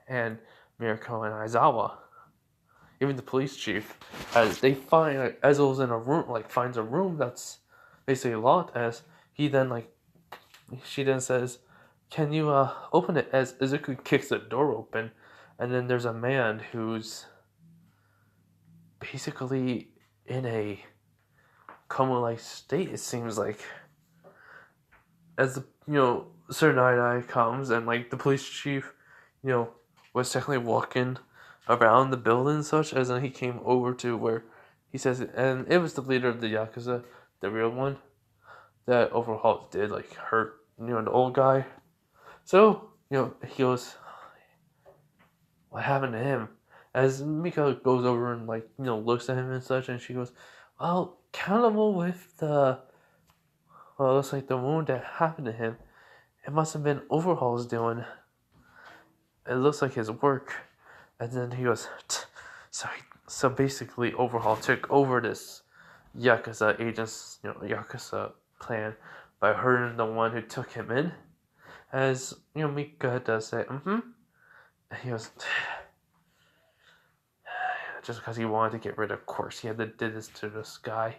A: and Mirko and Aizawa. Even the police chief, as they find Ezel's in a room, finds a room that's basically locked. As he then she then says, "Can you open it?" As Izuku kicks the door open, and then there's a man who's basically in a coma-like state. It seems like, as Sir Night Eye comes, and the police chief, was technically walking around the building and such, as then he came over to where he says, and it was the leader of the yakuza, the real one, that Overhaul did like hurt, the old guy. So he goes, what happened to him? As Mika goes over and looks at him and such, and she goes, well, accountable with the well, it looks like the wound that happened to him, it must have been Overhaul's doing. It looks like his work. And then he goes, so basically Overhaul took over this Yakuza agent's, Yakuza plan by hurting the one who took him in. As, Mika does say, And he goes, just because he wanted to get rid of Quirks, he had to do this to this guy.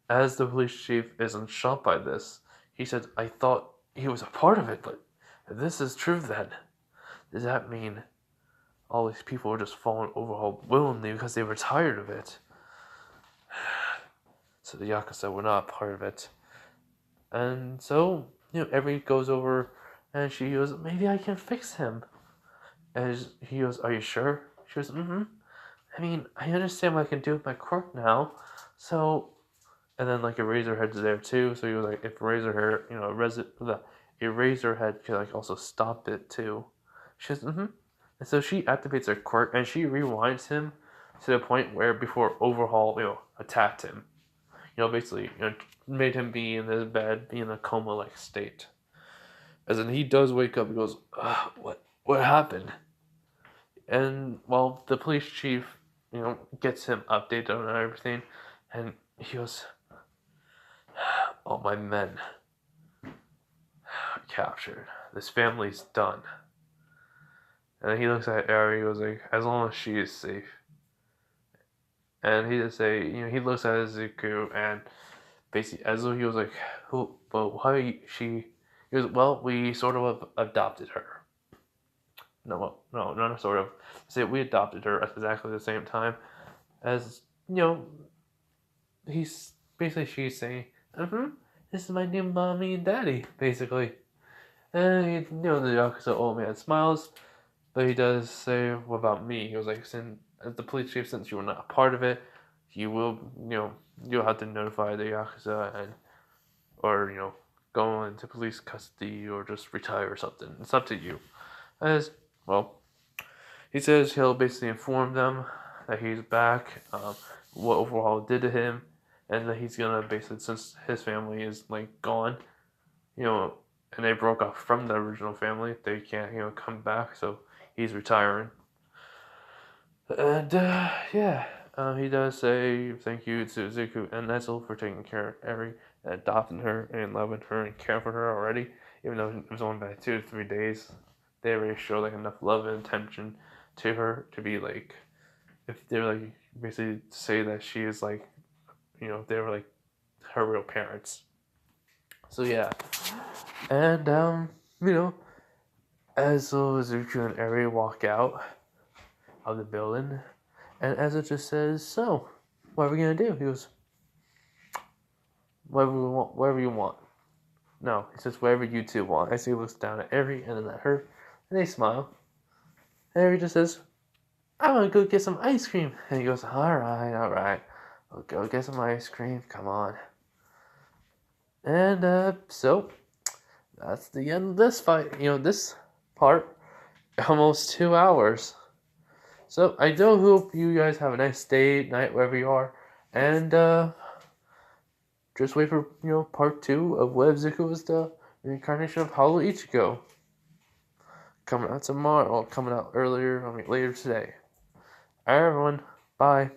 A: As the police chief isn't shocked by this, he said, I thought he was a part of it, but if this is true then, does that mean all these people were just following Overhaul willingly because they were tired of it? So the Yakuza were not a part of it. And so, Eri goes over and she goes, maybe I can fix him. And he goes, are you sure? She goes, I mean, I understand what I can do with my quirk now. So, and then Eraserhead's there too. So he was like, if Razorhead, Eraserhead could also stop it too. She goes, And so she activates her quirk and she rewinds him to the point where before Overhaul, attacked him. Basically, made him be in his bed, be in a coma-like state. As in, he does wake up and goes, what happened? And, well, the police chief, gets him updated on everything, and he goes, all my men captured. This family's done. And then he looks at Eri, he goes like, as long as she is safe. And he just say, he looks at Izuku and basically, as though he was like, he goes, well, we sort of adopted her. No, not sort of. Say we adopted her at exactly the same time as, she's saying, this is my new mommy and daddy, basically. And, the Yakuza old man smiles, but he does say, what about me? He was like, as the police chief, since you were not a part of it, you will, you'll have to notify the Yakuza or go into police custody or just retire or something. It's up to you. As, well, he says he'll basically inform them that he's back, what Overhaul did to him, and that he's gonna basically, since his family is gone, and they broke off from the original family, they can't, come back, so he's retiring. And, he does say thank you to Izuku and Netzel for taking care of Eri and adopting her and loving her and caring for her already, even though it was only by 2 to 3 days. They already showed enough love and attention to her to be if they're basically say that she is they were her real parents. So yeah. And as Izuku and Eri walk out of the building, and Ezra just says, so, what are we gonna do? He goes, whatever you want. No, he says, whatever you two want. As he looks down at Eri and then at her, and they smile. And Eri just says, I want to go get some ice cream. And he goes, alright. We'll go get some ice cream. Come on. And, so, that's the end of this fight. This part, almost 2 hours. So, I do hope you guys have a nice day, night, wherever you are. And, just wait for, part 2 of what Izuku was the reincarnation of Hollow Ichigo. Coming out tomorrow, or coming out later today. Alright, everyone. Bye.